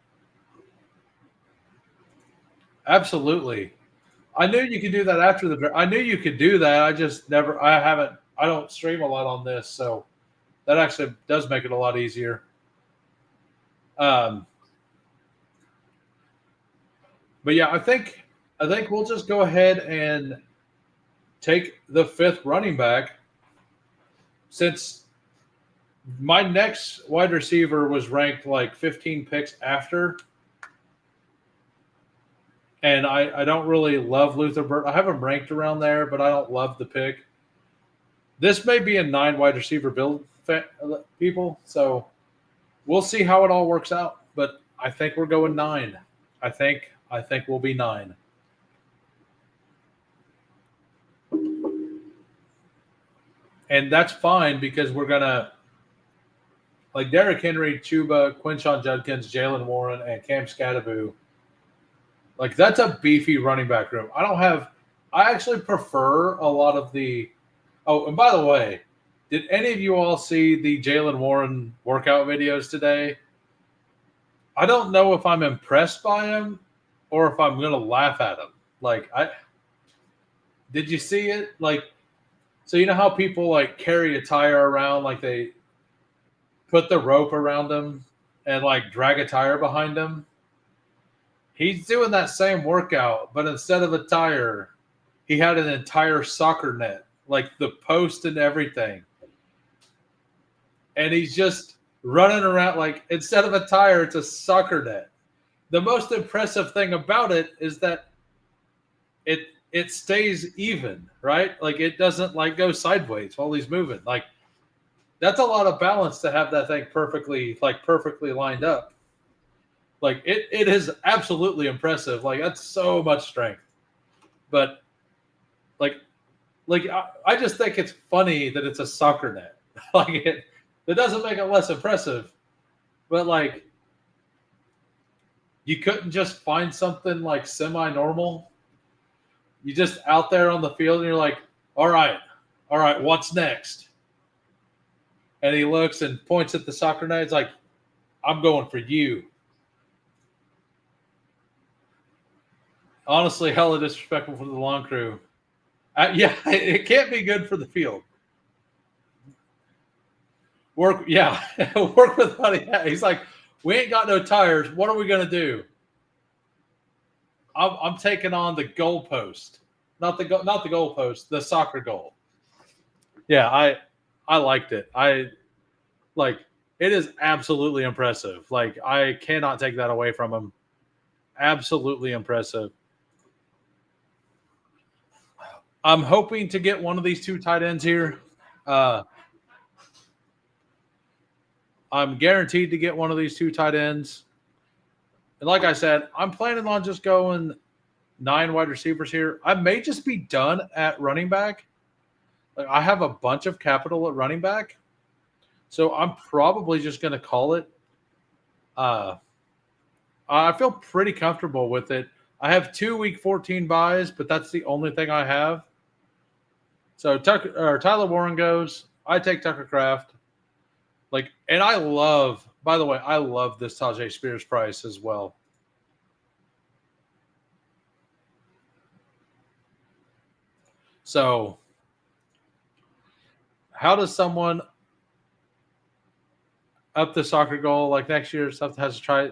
A: Absolutely. I knew you could do that after the draft. I knew you could do that. I just never I don't stream a lot on this, so that actually does make it a lot easier. But yeah, I think we'll just go ahead and take the 5th running back, since my next wide receiver was ranked like 15 picks after. And I don't really love Luther Burton. I have him ranked around there, but I don't love the pick. This may be a 9 wide receiver build, people. So we'll see how it all works out. But I think we're going 9. I think we'll be 9. And that's fine, because we're going to, like, Derrick Henry, Chuba, Quinshon Judkins, Jalen Warren, and Cam Scatterbo. Like, that's a beefy running back room. I actually prefer a lot of the – oh, and by the way, did any of you all see the Jalen Warren workout videos today? I don't know if I'm impressed by him or if I'm going to laugh at him. Like, did you see it? Like, so you know how people, like, carry a tire around, like they put the rope around them and, like, drag a tire behind them? He's doing that same workout, but instead of a tire, he had an entire soccer net, like the post and everything. And he's just running around, like, instead of a tire, it's a soccer net. The most impressive thing about it is that it stays even, right? Like, it doesn't, like, go sideways while he's moving. Like, that's a lot of balance to have that thing perfectly lined up. Like, it is absolutely impressive. Like, that's so much strength. But, like I just think it's funny that it's a soccer net. Like, it doesn't make it less impressive. But, like, you couldn't just find something, like, semi-normal. You just out there on the field and you're like, all right, what's next? And he looks and points at the soccer net. It's like, I'm going for you. Honestly, hella disrespectful for the lawn crew. Yeah, it can't be good for the field. Work with buddy. He's like, we ain't got no tires. What are we gonna do? I'm taking on the goalpost, not the goalpost, the soccer goal. Yeah, I liked it. It is absolutely impressive. Like, I cannot take that away from him. Absolutely impressive. I'm hoping to get one of these 2 tight ends here. I'm guaranteed to get one of these 2 tight ends. And like I said, I'm planning on just going 9 wide receivers here. I may just be done at running back. Like, I have a bunch of capital at running back. So I'm probably just going to call it. I feel pretty comfortable with it. I have 2 week 14 buys, but that's the only thing I have. So Tyler Warren goes. I take Tucker Kraft. Like, and I love By the way, I love this Tajay Spears price as well. So, how does someone up the soccer goal like next year? Stuff has to try.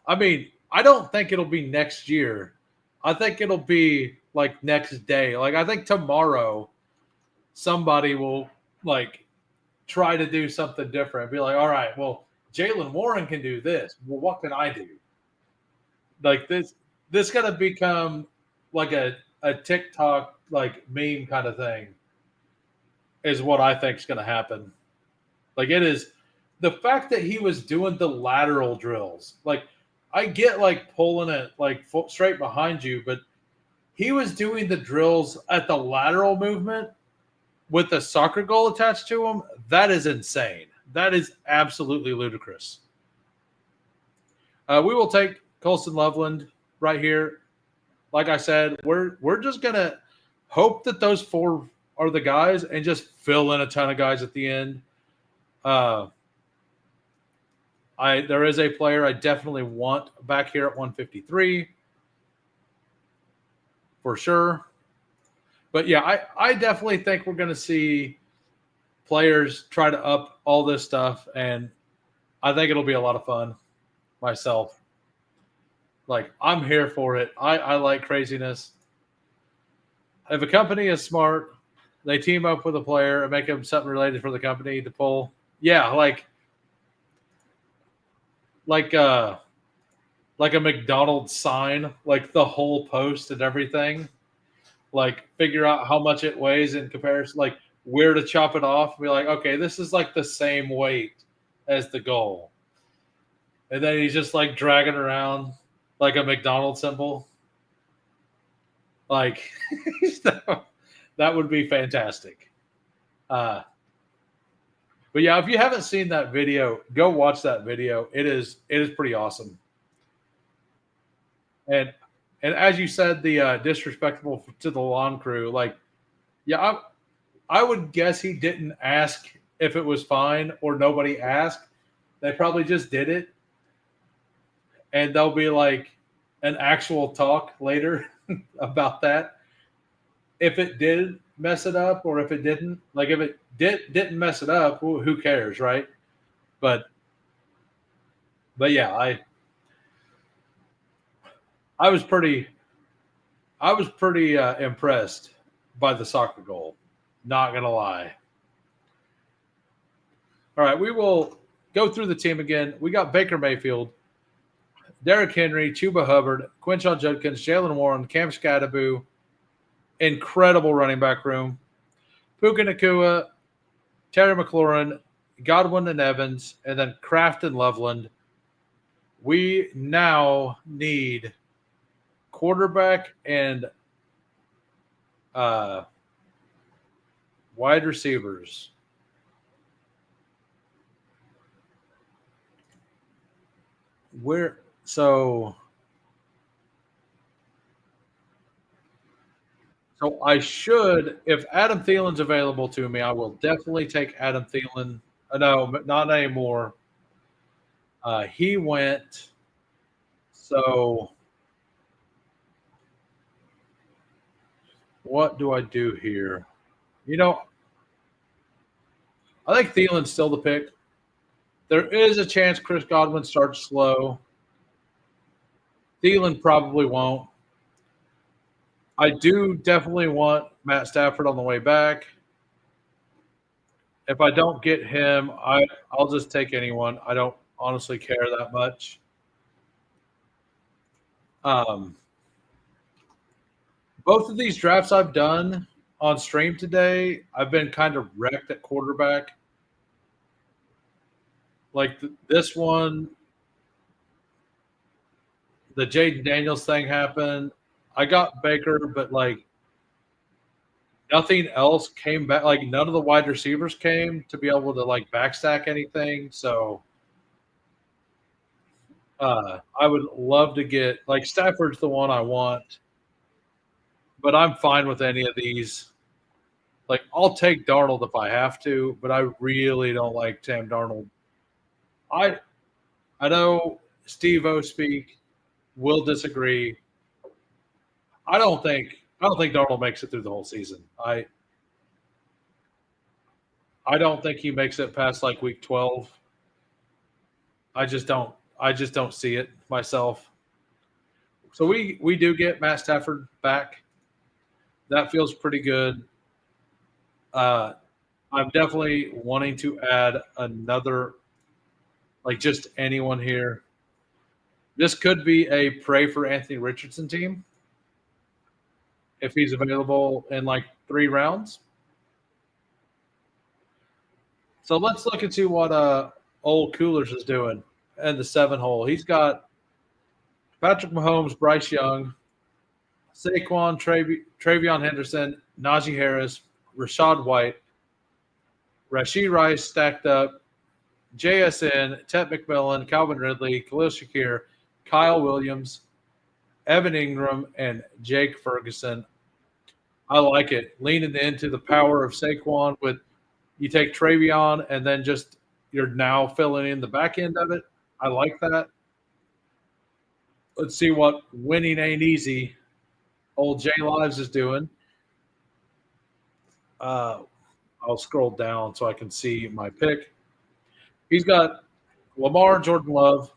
A: I mean, I don't think it'll be next year. I think it'll be like next day. Like I think tomorrow, somebody will like try to do something different. Be like, all right, well, Jalen Warren can do this. Well, what can I do? Like this gonna become like a TikTok like meme kind of thing is what I think is gonna happen. Like it is the fact that he was doing the lateral drills. Like I get like pulling it like straight behind you, but he was doing the drills at the lateral movement with the soccer goal attached to him. That is insane. That is absolutely ludicrous. We will take Colson Loveland right here. Like I said, we're just gonna hope that those four are the guys and just fill in a ton of guys at the end. There is a player I definitely want back here at 153 for sure. But yeah, I definitely think we're going to see players try to up all this stuff, and I think it'll be a lot of fun myself. Like, I'm here for it. I like craziness. If a company is smart, they team up with a player and make them something related for the company to pull. Yeah, like a McDonald's sign, like the whole post and everything. Like figure out how much it weighs in comparison, like where to chop it off. Be like, okay, this is like the same weight as the goal. And then he's just like dragging around like a McDonald's symbol. Like that would be fantastic. But yeah, if you haven't seen that video, go watch that video. It is pretty awesome. And as you said, the disrespectful to the lawn crew, like, yeah, I would guess he didn't ask if it was fine or nobody asked. They probably just did it, and there'll be like an actual talk later about that. If it did mess it up or if it didn't, like if it didn't mess it up, well, who cares, right? But yeah, I was pretty impressed by the soccer goal. Not gonna lie. All right, we will go through the team again. We got Baker Mayfield, Derrick Henry, Chuba Hubbard, Quinshon Judkins, Jalen Warren, Cam Skattebo. Incredible running back room. Puka Nacua, Terry McLaurin, Godwin and Evans, and then Kraft and Loveland. We now need quarterback and wide receivers. So I should, if Adam Thielen's available to me, I will definitely take Adam Thielen. No, not anymore. He went. So what do I do here? I think Thielen's still the pick. There is a chance Chris Godwin starts slow. Thielen probably won't. I do definitely want Matt Stafford on the way back. If I don't get him, I'll just take anyone. I don't honestly care that much. Both of these drafts I've done on stream today, I've been kind of wrecked at quarterback. Like this one, the Jaden Daniels thing happened. I got Baker, but like nothing else came back. Like none of the wide receivers came to be able to like backstack anything. So I would love to get like Stafford's the one I want, but I'm fine with any of these. Like I'll take Darnold if I have to, but I really don't like Sam Darnold. I I know Steve O speak will disagree. I don't think Darnold makes it through the whole season. I don't think he makes it past like week 12. I just don't see it myself. So we do get Matt Stafford back. That feels pretty good. Uh, I'm definitely wanting to add another, like just anyone here. This could be a pray for Anthony Richardson team if he's available in like 3 rounds. So let's look and see what old Coolers is doing in the 7 hole. He's got Patrick Mahomes, Bryce Young, Saquon, Travion Henderson, Najee Harris, Rashad White, Rashid Rice stacked up, JSN, Ted McMillan, Calvin Ridley, Khalil Shakir, Kyle Williams, Evan Ingram, and Jake Ferguson. I like it. Leaning into the power of Saquon with you take Travion and then just you're now filling in the back end of it. I like that. Let's see what winning ain't easy. Old J Lives is doing. Uh, I'll scroll down so I can see my pick. He's got Lamar, Jordan Love,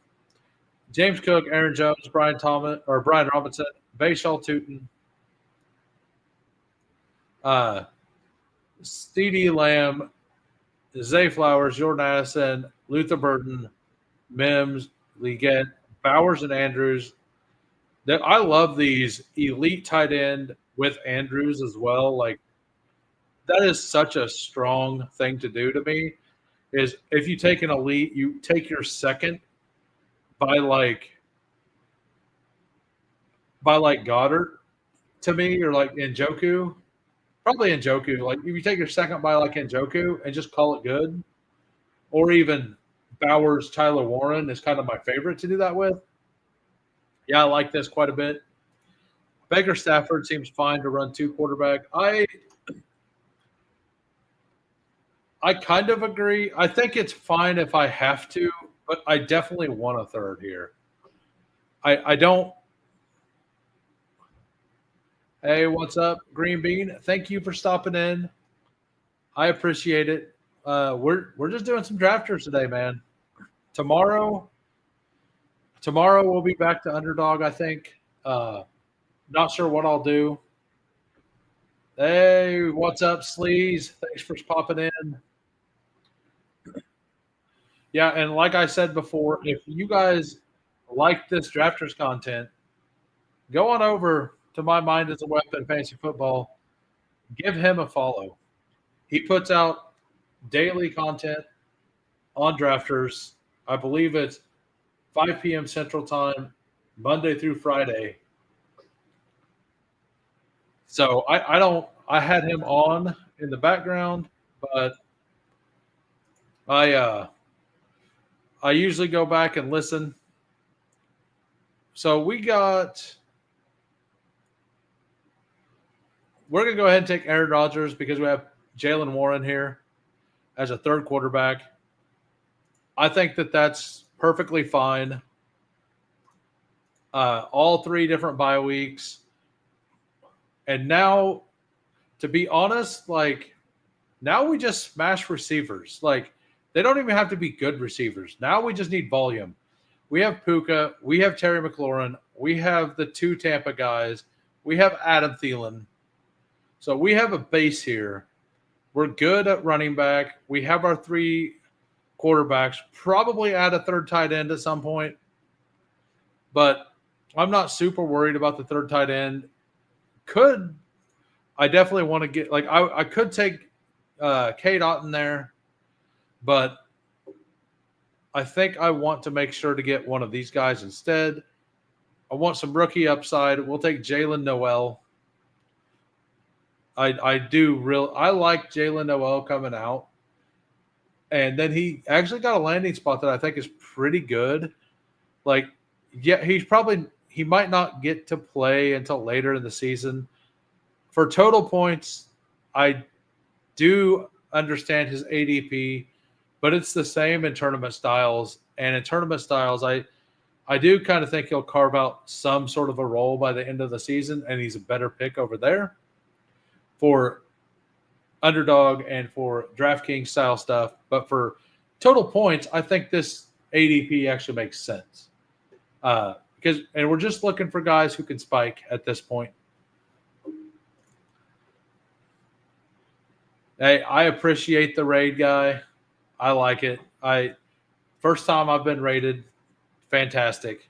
A: James Cook, Aaron Jones, Brian Robinson, Bayshaw Tootin, uh, C.D. Lamb, Zay Flowers, Jordan Addison, Luther Burton, Mims, Leggett, Bowers, and Andrews. I love these elite tight end with Andrews as well. Like that is such a strong thing to do to me. Is if you take an elite, you take your second by like Goddard to me, or like Njoku. Probably Njoku. Like if you take your second by like Njoku and just call it good, or even Bowers, Tyler Warren is kind of my favorite to do that with. Yeah, I like this quite a bit. Baker Stafford seems fine to run 2 quarterback. I kind of agree. I think it's fine if I have to, but I definitely want a third here. I don't. Hey, what's up, Green Bean? Thank you for stopping in. I appreciate it. We're just doing some drafters today, man. Tomorrow, tomorrow we'll be back to underdog. I think. Not sure what I'll do. Hey, what's up, Sleaze? Thanks for popping in. Yeah, and like I said before, if you guys like this drafters content, go on over to My Mind as a Weapon Fantasy Football. Give him a follow. He puts out daily content on drafters. I believe it's 5 p.m. Central Time, Monday through Friday. So I had him on in the background, but I usually go back and listen. So we're going to go ahead and take Aaron Rodgers because we have Jalen Warren here as a third quarterback. I think that that's perfectly fine. All 3 different bye weeks. And now, to be honest, like now we just smash receivers. Like they don't even have to be good receivers. Now we just need volume. We have Puka. We have Terry McLaurin. We have the 2 Tampa guys. We have Adam Thielen. So we have a base here. We're good at running back. We have our 3 quarterbacks. Probably add a third tight end at some point. But I'm not super worried about the third tight end. I definitely want to get like I could take Kate Otten there, but I think I want to make sure to get one of these guys instead. I want some rookie upside. We'll take Jalen Noel. I like Jalen Noel coming out. And then he actually got a landing spot that I think is pretty good. Like, yeah, he might not get to play until later in the season. For total points, I do understand his ADP. but it's the same in tournament styles. And in tournament styles, I do kind of think he'll carve out some sort of a role by the end of the season, and he's a better pick over there for underdog and for DraftKings style stuff. But for total points, I think this ADP actually makes sense. Because we're just looking for guys who can spike at this point. Hey, I appreciate the raid guy. I like it. First time I've been rated, fantastic.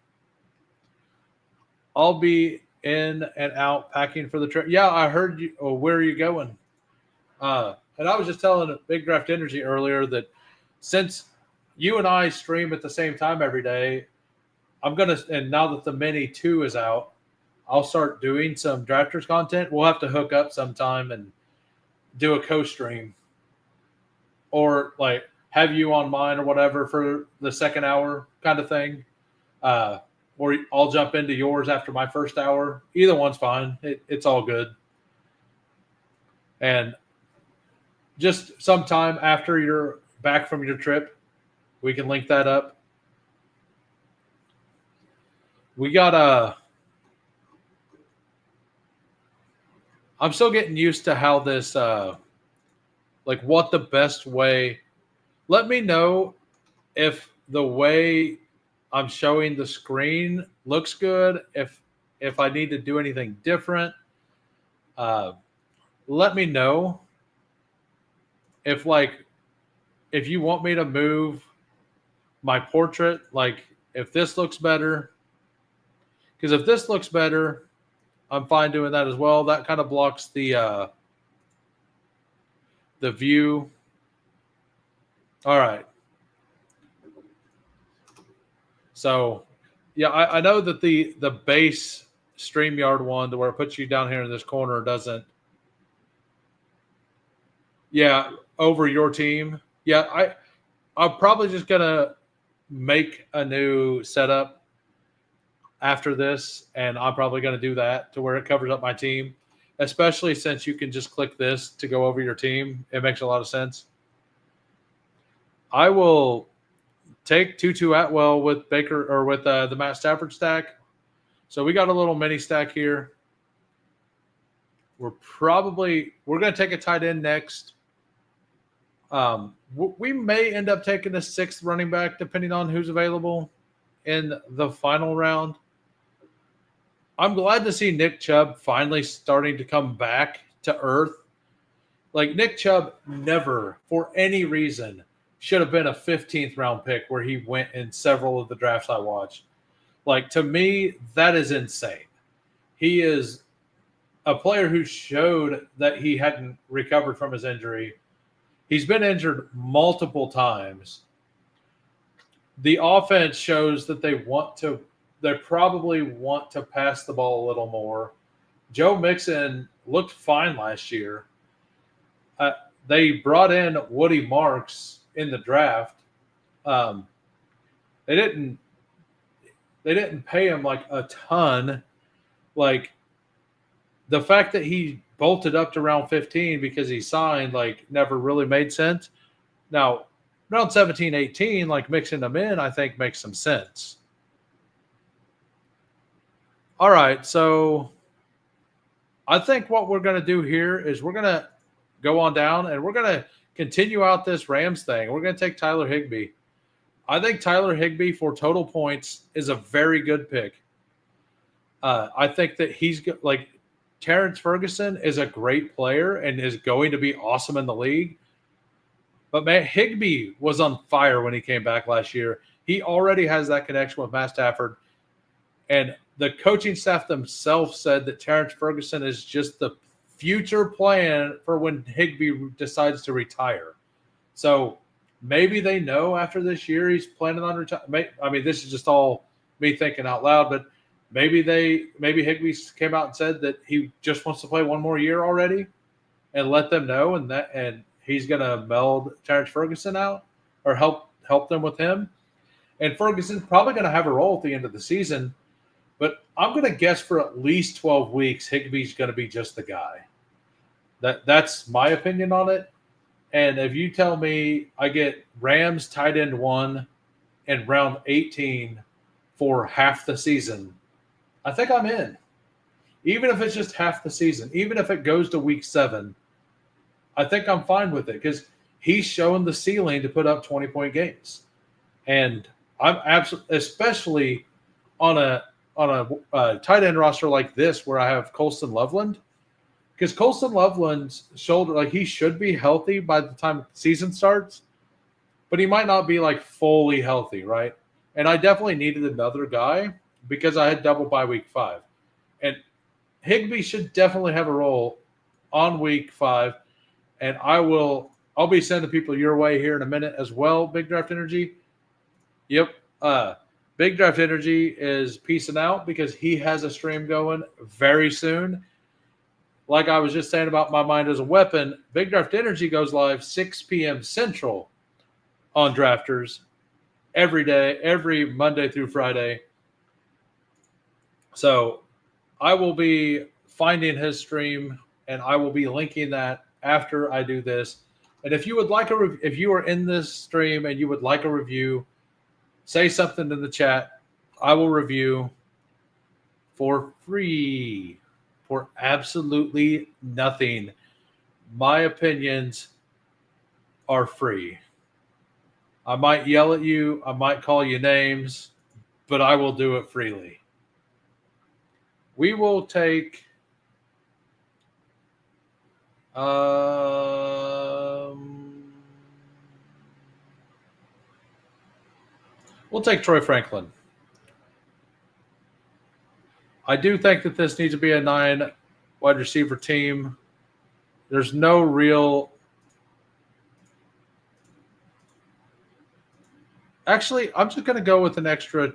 A: I'll be in and out packing for the trip. Yeah, I heard you. Oh, where are you going? And I was just telling Big Draft Energy earlier that since you and I stream at the same time every day, and now that the Mini 2 is out, I'll start doing some drafters content. We'll have to hook up sometime and do a co-stream, or like have you on mine or whatever for the second hour kind of thing. Or I'll jump into yours after my first hour. Either one's fine. It's all good. And just sometime after you're back from your trip, we can link that up. We got I'm still getting used to how this, like what the best way. Let me know if the way I'm showing the screen looks good. If I need to do anything different, let me know. If you want me to move my portrait, like if this looks better, because if this looks better, I'm fine doing that as well. That kind of blocks the view. All right. So, yeah, I know that the base StreamYard one, to where it puts you down here in this corner, doesn't. Yeah, over your team. Yeah, I'm probably just gonna make a new setup after this, and I'm probably gonna do that to where it covers up my team, especially since you can just click this to go over your team. It makes a lot of sense. I will take Tutu Atwell with Baker or with the Matt Stafford stack. So we got a little mini stack here. We're going to take a tight end next. We may end up taking a sixth running back depending on who's available in the final round. I'm glad to see Nick Chubb finally starting to come back to earth. Like Nick Chubb never, for any reason, should have been a 15th round pick where he went in several of the drafts I watched. Like, to me, that is insane. He is a player who showed that he hadn't recovered from his injury. He's been injured multiple times. The offense shows that they probably want to pass the ball a little more. Joe Mixon looked fine last year. They brought in Woody Marks in the draft. They didn't pay him like a ton. Like, the fact that he bolted up to round 15 because he signed, like, never really made sense. Now, round 17, 18, like mixing them in, I think makes some sense. All right, so I think what we're going to do here is we're going to go on down and we're going to continue out this Rams thing. We're going to take Tyler Higbee. I think Tyler Higbee for total points is a very good pick. I think that he's like Terrence Ferguson is a great player and is going to be awesome in the league. But man, Higbee was on fire when he came back last year. He already has that connection with Matt Stafford. And the coaching staff themselves said that Terrence Ferguson is just the future plan for when Higbee decides to retire. So maybe they know after this year he's planning on retiring. I mean, this is just all me thinking out loud, but maybe Higbee came out and said that he just wants to play one more year already and let them know, and he's going to meld Terrence Ferguson out or help them with him. And Ferguson's probably going to have a role at the end of the season, but I'm going to guess for at least 12 weeks Higbee's going to be just the guy. That's my opinion on it. And if you tell me I get Rams tight end 1 in round 18 for half the season, I think I'm in. Even if it's just half the season, even if it goes to week 7, I think I'm fine with it because he's shown the ceiling to put up 20-point games. And I'm absolutely, especially on a tight end roster like this where I have Colston Loveland, because Colston Loveland's shoulder, like he should be healthy by the time the season starts, but he might not be like fully healthy, right? And I definitely needed another guy because I had double by week 5. And Higbee should definitely have a role on week 5. And I'll be sending people your way here in a minute as well, Big Draft Energy. Yep. Big Draft Energy is peacing out because he has a stream going very soon. Like I was just saying about my mind as a weapon, Big Draft Energy goes live 6 p.m. Central on Drafters every day, every Monday through Friday. So I will be finding his stream and I will be linking that after I do this. And if you would like if you are in this stream and you would like a review, say something in the chat. I will review for free, for absolutely nothing. My opinions are free. I might yell at you. I might call you names, but I will do it freely. We will take we'll take Troy Franklin. I do think that this needs to be a 9 wide receiver team. There's no real. Actually, I'm just going to go with an extra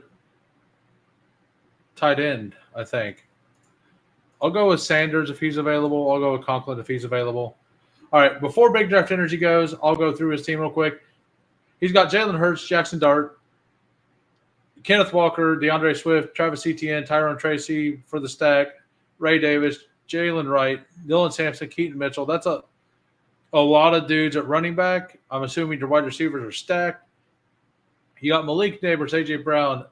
A: tight end, I think. I'll go with Sanders if he's available. I'll go with Conklin if he's available. All right, before Big Draft Energy goes, I'll go through his team real quick. He's got Jalen Hurts, Jackson Dart, Kenneth Walker, DeAndre Swift, Travis Etienne, Tyrone Tracy for the stack, Ray Davis, Jalen Wright, Dylan Sampson, Keaton Mitchell. That's a lot of dudes at running back. I'm assuming your wide receivers are stacked. You got Malik Neighbors, A.J. Brown,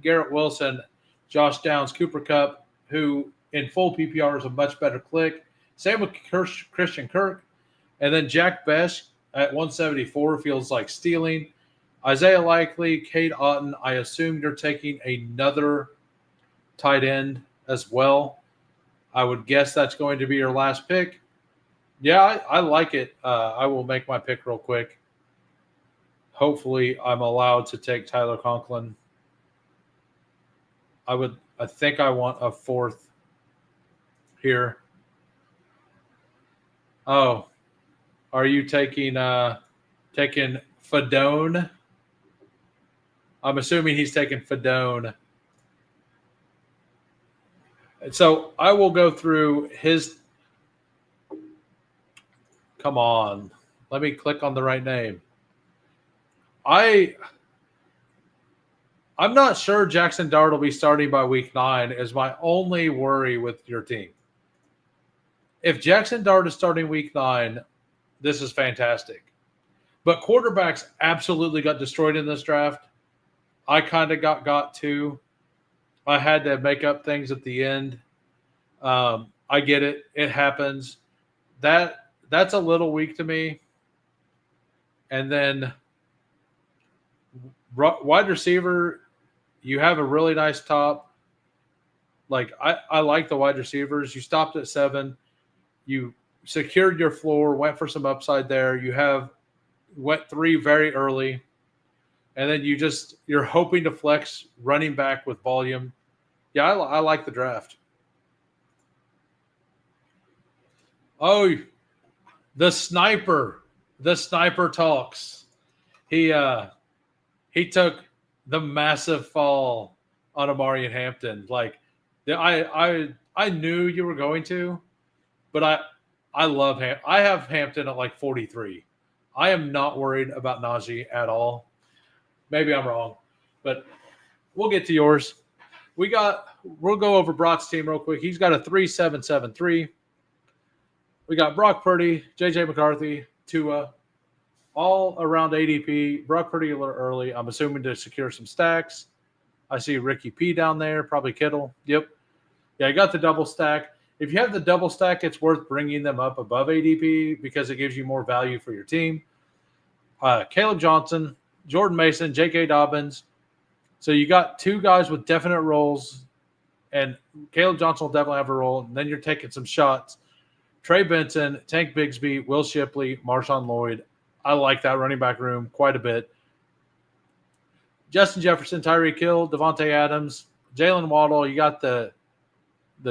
A: Garrett Wilson, Josh Downs, Cooper Kupp, who in full PPR is a much better click. Same with Christian Kirk. And then Jack Bech at 174 feels like stealing. Isaiah Likely, Cade Otton, I assume you're taking another tight end as well. I would guess that's going to be your last pick. Yeah, I like it. I will make my pick real quick. Hopefully, I'm allowed to take Tyler Conklin. I think I want a 4th here. Oh, are you taking Fedone? I'm assuming he's taking Fedone. So I will go through his. Come on. Let me click on the right name. I'm not sure Jackson Dart will be starting by week 9 is my only worry with your team. If Jackson Dart is starting week 9, this is fantastic. But quarterbacks absolutely got destroyed in this draft. I kind of got too. I had to make up things at the end. I get it. It happens. That's a little weak to me. And then wide receiver, you have a really nice top. Like I like the wide receivers. You stopped at 7. You secured your floor, went for some upside there. You went 3 very early. And then you're hoping to flex running back with volume. Yeah, I like the draft. Oh, the sniper talks. He took the massive fall on Amari and Hampton. Like I knew you were going to, but I love Hampton. I have Hampton at like 43. I am not worried about Najee at all. Maybe I'm wrong, but we'll get to yours. We'll go over Brock's team real quick. He's got a 3-7-7-3. We got Brock Purdy, J.J. McCarthy, Tua, all around ADP. Broke pretty early. I'm assuming to secure some stacks. I see Ricky P down there, probably Kittle. Yep. Yeah, I got the double stack. If you have the double stack, it's worth bringing them up above ADP because it gives you more value for your team. Caleb Johnson, Jordan Mason, J.K. Dobbins. So you got two guys with definite roles, and Caleb Johnson will definitely have a role. And then you're taking some shots. Trey Benson, Tank Bigsby, Will Shipley, Marshawn Lloyd. I like that running back room quite a bit. Justin Jefferson, Tyreek Hill, Devontae Adams, Jalen Waddle. You got the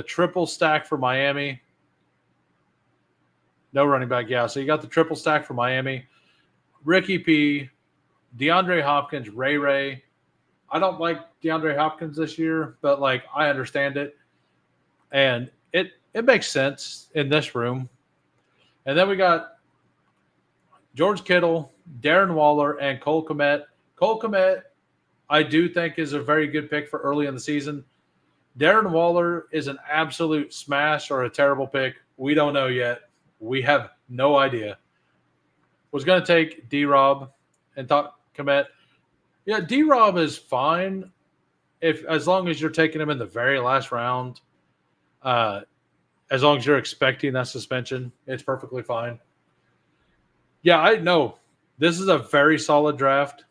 A: triple stack for Miami. No running back, yeah. So you got the triple stack for Miami. Ricky P, DeAndre Hopkins, Ray. I don't like DeAndre Hopkins this year, but like I understand it. And it makes sense in this room. And then we got George Kittle, Darren Waller, and Cole Kmet. Cole Kmet, I do think, is a very good pick for early in the season. Darren Waller is an absolute smash or a terrible pick. We don't know yet. We have no idea. Was going to take D-Rob and thought Kmet. Yeah, D-Rob is fine as long as you're taking him in the very last round. As long as you're expecting that suspension, it's perfectly fine. Yeah, I know. This is a very solid draft.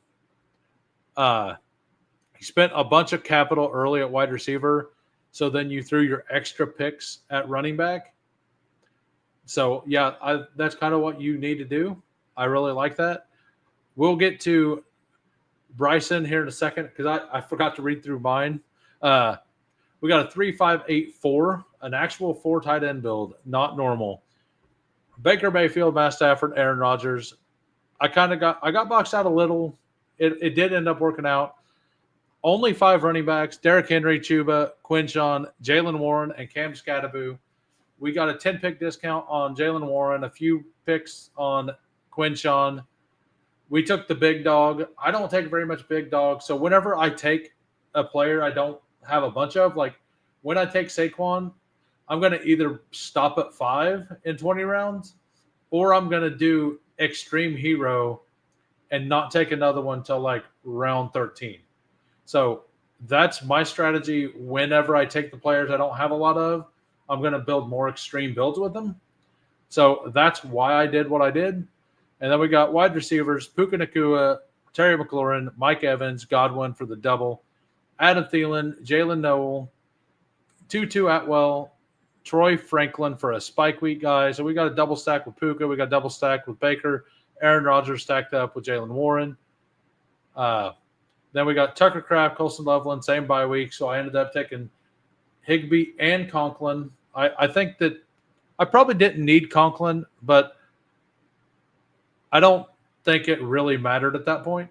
A: He spent a bunch of capital early at wide receiver, so then you threw your extra picks at running back. So, yeah, that's kind of what you need to do. I really like that. We'll get to Bryson here in a second because I forgot to read through mine. We got a 3-5-8-4, an actual 4 tight end build, not normal. Baker Mayfield, Matt Stafford, Aaron Rodgers. I got boxed out a little. It did end up working out. Only 5 running backs: Derrick Henry, Chuba, Quinshon, Jalen Warren, and Cam Scatterbo. We got a 10-pick discount on Jalen Warren, a few picks on Quinshon. We took the big dog. I don't take very much big dog, so whenever I take a player I don't have a bunch of, like when I take Saquon, I'm going to either stop at 5 in 20 rounds or I'm going to do Extreme Hero and not take another one till like round 13. So that's my strategy. Whenever I take the players I don't have a lot of, I'm going to build more extreme builds with them. So that's why I did what I did. And then we got wide receivers: Puka Nacua, Terry McLaurin, Mike Evans, Godwin for the double, Adam Thielen, Jalen Noel, Tutu Atwell, Troy Franklin for a spike week guy. So we got a double stack with Puka. We got a double stack with Baker. Aaron Rodgers stacked up with Jalen Warren. Then we got Tucker Kraft, Colson Loveland, same bye week. So I ended up taking Higbee and Conklin. I think that I probably didn't need Conklin, but I don't think it really mattered at that point.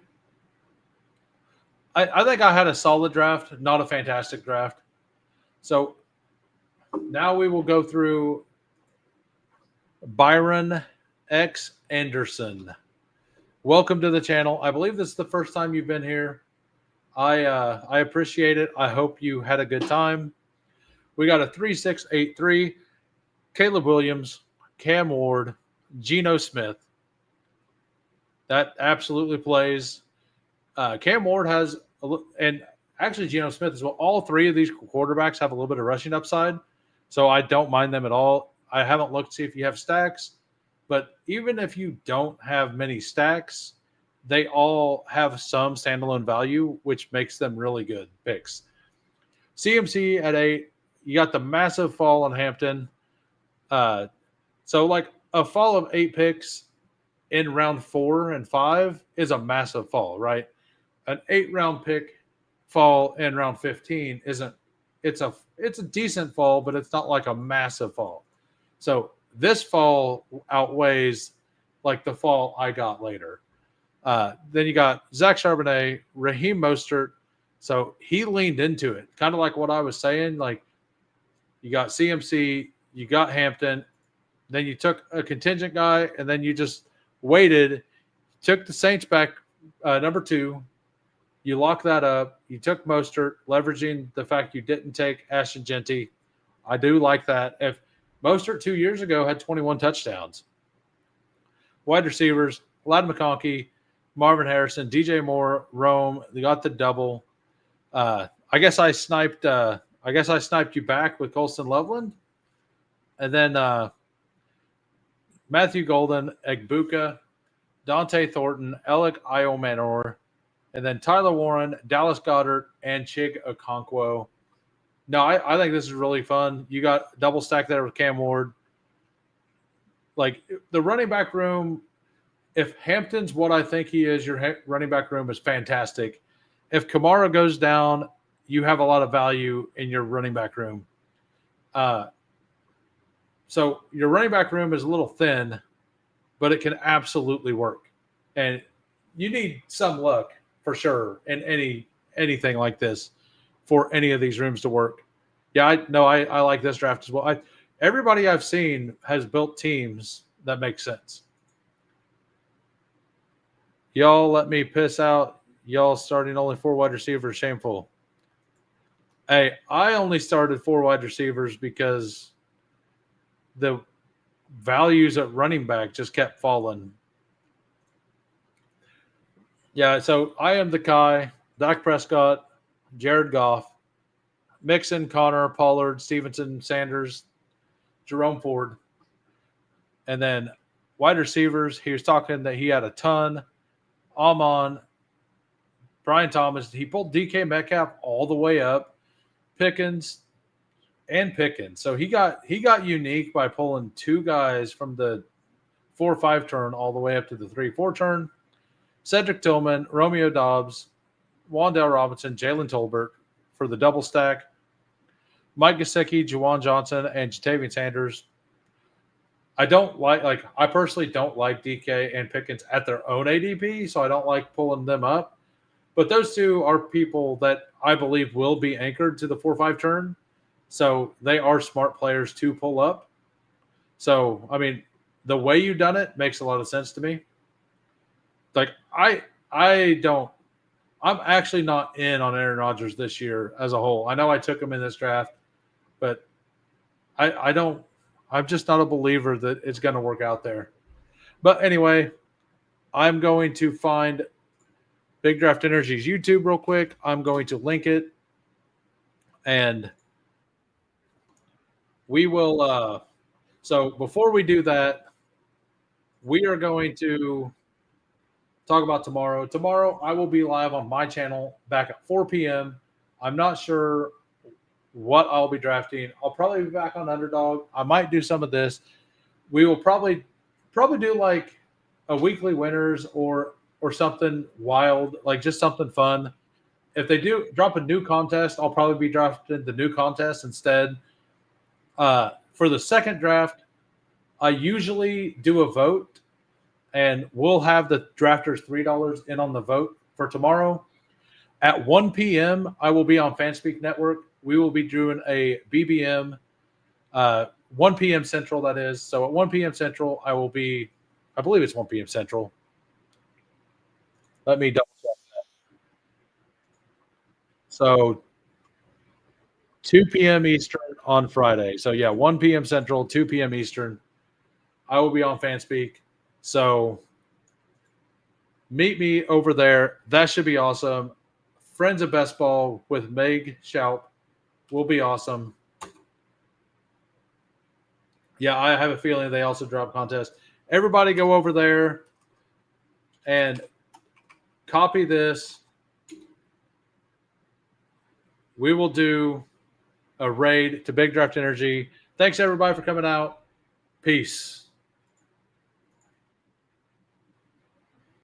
A: I think I had a solid draft, not a fantastic draft. So now we will go through Byron X. Anderson. Welcome to the channel. I believe this is the first time you've been here. I appreciate it. I hope you had a good time. We got a 3-6-8-3. Caleb Williams, Cam Ward, Geno Smith. That absolutely plays. Cam Ward has, and actually Geno Smith as well. All 3 of these quarterbacks have a little bit of rushing upside, so I don't mind them at all. I haven't looked to see if you have stacks, but even if you don't have many stacks, they all have some standalone value, which makes them really good picks. CMC at 8. You got the massive fall on Hampton. So like a fall of 8 picks in round 4 and 5 is a massive fall, right? An 8-round pick fall in round 15 isn't. It's a decent fall, but it's not like a massive fall. So this fall outweighs like the fall I got later. Then you got Zach Charbonnet, Raheem Mostert. So he leaned into it, kind of like what I was saying. Like you got CMC, you got Hampton, then you took a contingent guy, and then you just waited, took the Saints back number 2. You locked that up. You took Mostert, leveraging the fact you didn't take Ashton Genty. I do like that. If Mostert 2 years ago had 21 touchdowns. Wide receivers, Ladd McConkey, Marvin Harrison, DJ Moore, Rome. They got the double. I guess I sniped you back with Colston Loveland. And then Matthew Golden, Egbuka, Dante Thornton, Alec Iomanor, and then Tyler Warren, Dallas Goddard, and Chig Okonkwo. No, I think this is really fun. You got double stack there with Cam Ward. Like the running back room, if Hampton's what I think he is, your running back room is fantastic. If Kamara goes down, you have a lot of value in your running back room. So your running back room is a little thin, but it can absolutely work. And you need some luck for sure in anything like this for any of these rooms to work. Yeah, I like this draft as well. Everybody I've seen has built teams that make sense. Y'all let me piss out. Y'all starting only 4 wide receivers, shameful. Hey, I only started 4 wide receivers because the values at running back just kept falling. Yeah, so I am the Kai, Dak Prescott, Jared Goff, Mixon, Connor, Pollard, Stevenson, Sanders, Jerome Ford. And then wide receivers, he was talking that he had a ton. Amon, Brian Thomas, he pulled DK Metcalf all the way up. Pickens. So he got unique by pulling 2 guys from the 4-5 turn all the way up to the 3-4 turn. Cedric Tillman, Romeo Dobbs, Wandale Robinson, Jalen Tolbert for the double stack. Mike Gesicki, Juwan Johnson, and Jatavian Sanders. I personally don't like DK and Pickens at their own ADP, so I don't like pulling them up. But those 2 are people that I believe will be anchored to the 4-5 turn. So they are smart players to pull up. So, I mean, the way you've done it makes a lot of sense to me. Like, I'm actually not in on Aaron Rodgers this year as a whole. I know I took him in this draft, but I'm just not a believer that it's going to work out there. But anyway, I'm going to find Big Draft Energy's YouTube real quick. I'm going to link it. And we will so before we do that, we are going to talk about tomorrow. Tomorrow, I will be live on my channel back at 4 p.m. I'm not sure what I'll be drafting. I'll probably be back on Underdog. I might do some of this. We will probably do like a weekly winners or something wild, like just something fun. If they do drop a new contest, I'll probably be drafting the new contest instead. For the second draft, I usually do a vote, and we'll have the drafters $3 in on the vote for tomorrow. At 1 p.m., I will be on Fanspeak Network. We will be doing a BBM, 1 p.m. Central, that is. So at 1 p.m. Central, I believe it's 1 p.m. Central. Let me double check that. So 2 p.m. Eastern on Friday. So yeah, 1 p.m. Central, 2 p.m. Eastern. I will be on Fanspeak. So meet me over there. That should be awesome. Friends of Bestball with Meg Schaup will be awesome. Yeah, I have a feeling they also drop contest. Everybody go over there and copy this. We will do a raid to Big Draft Energy. Thanks, everybody, for coming out. Peace.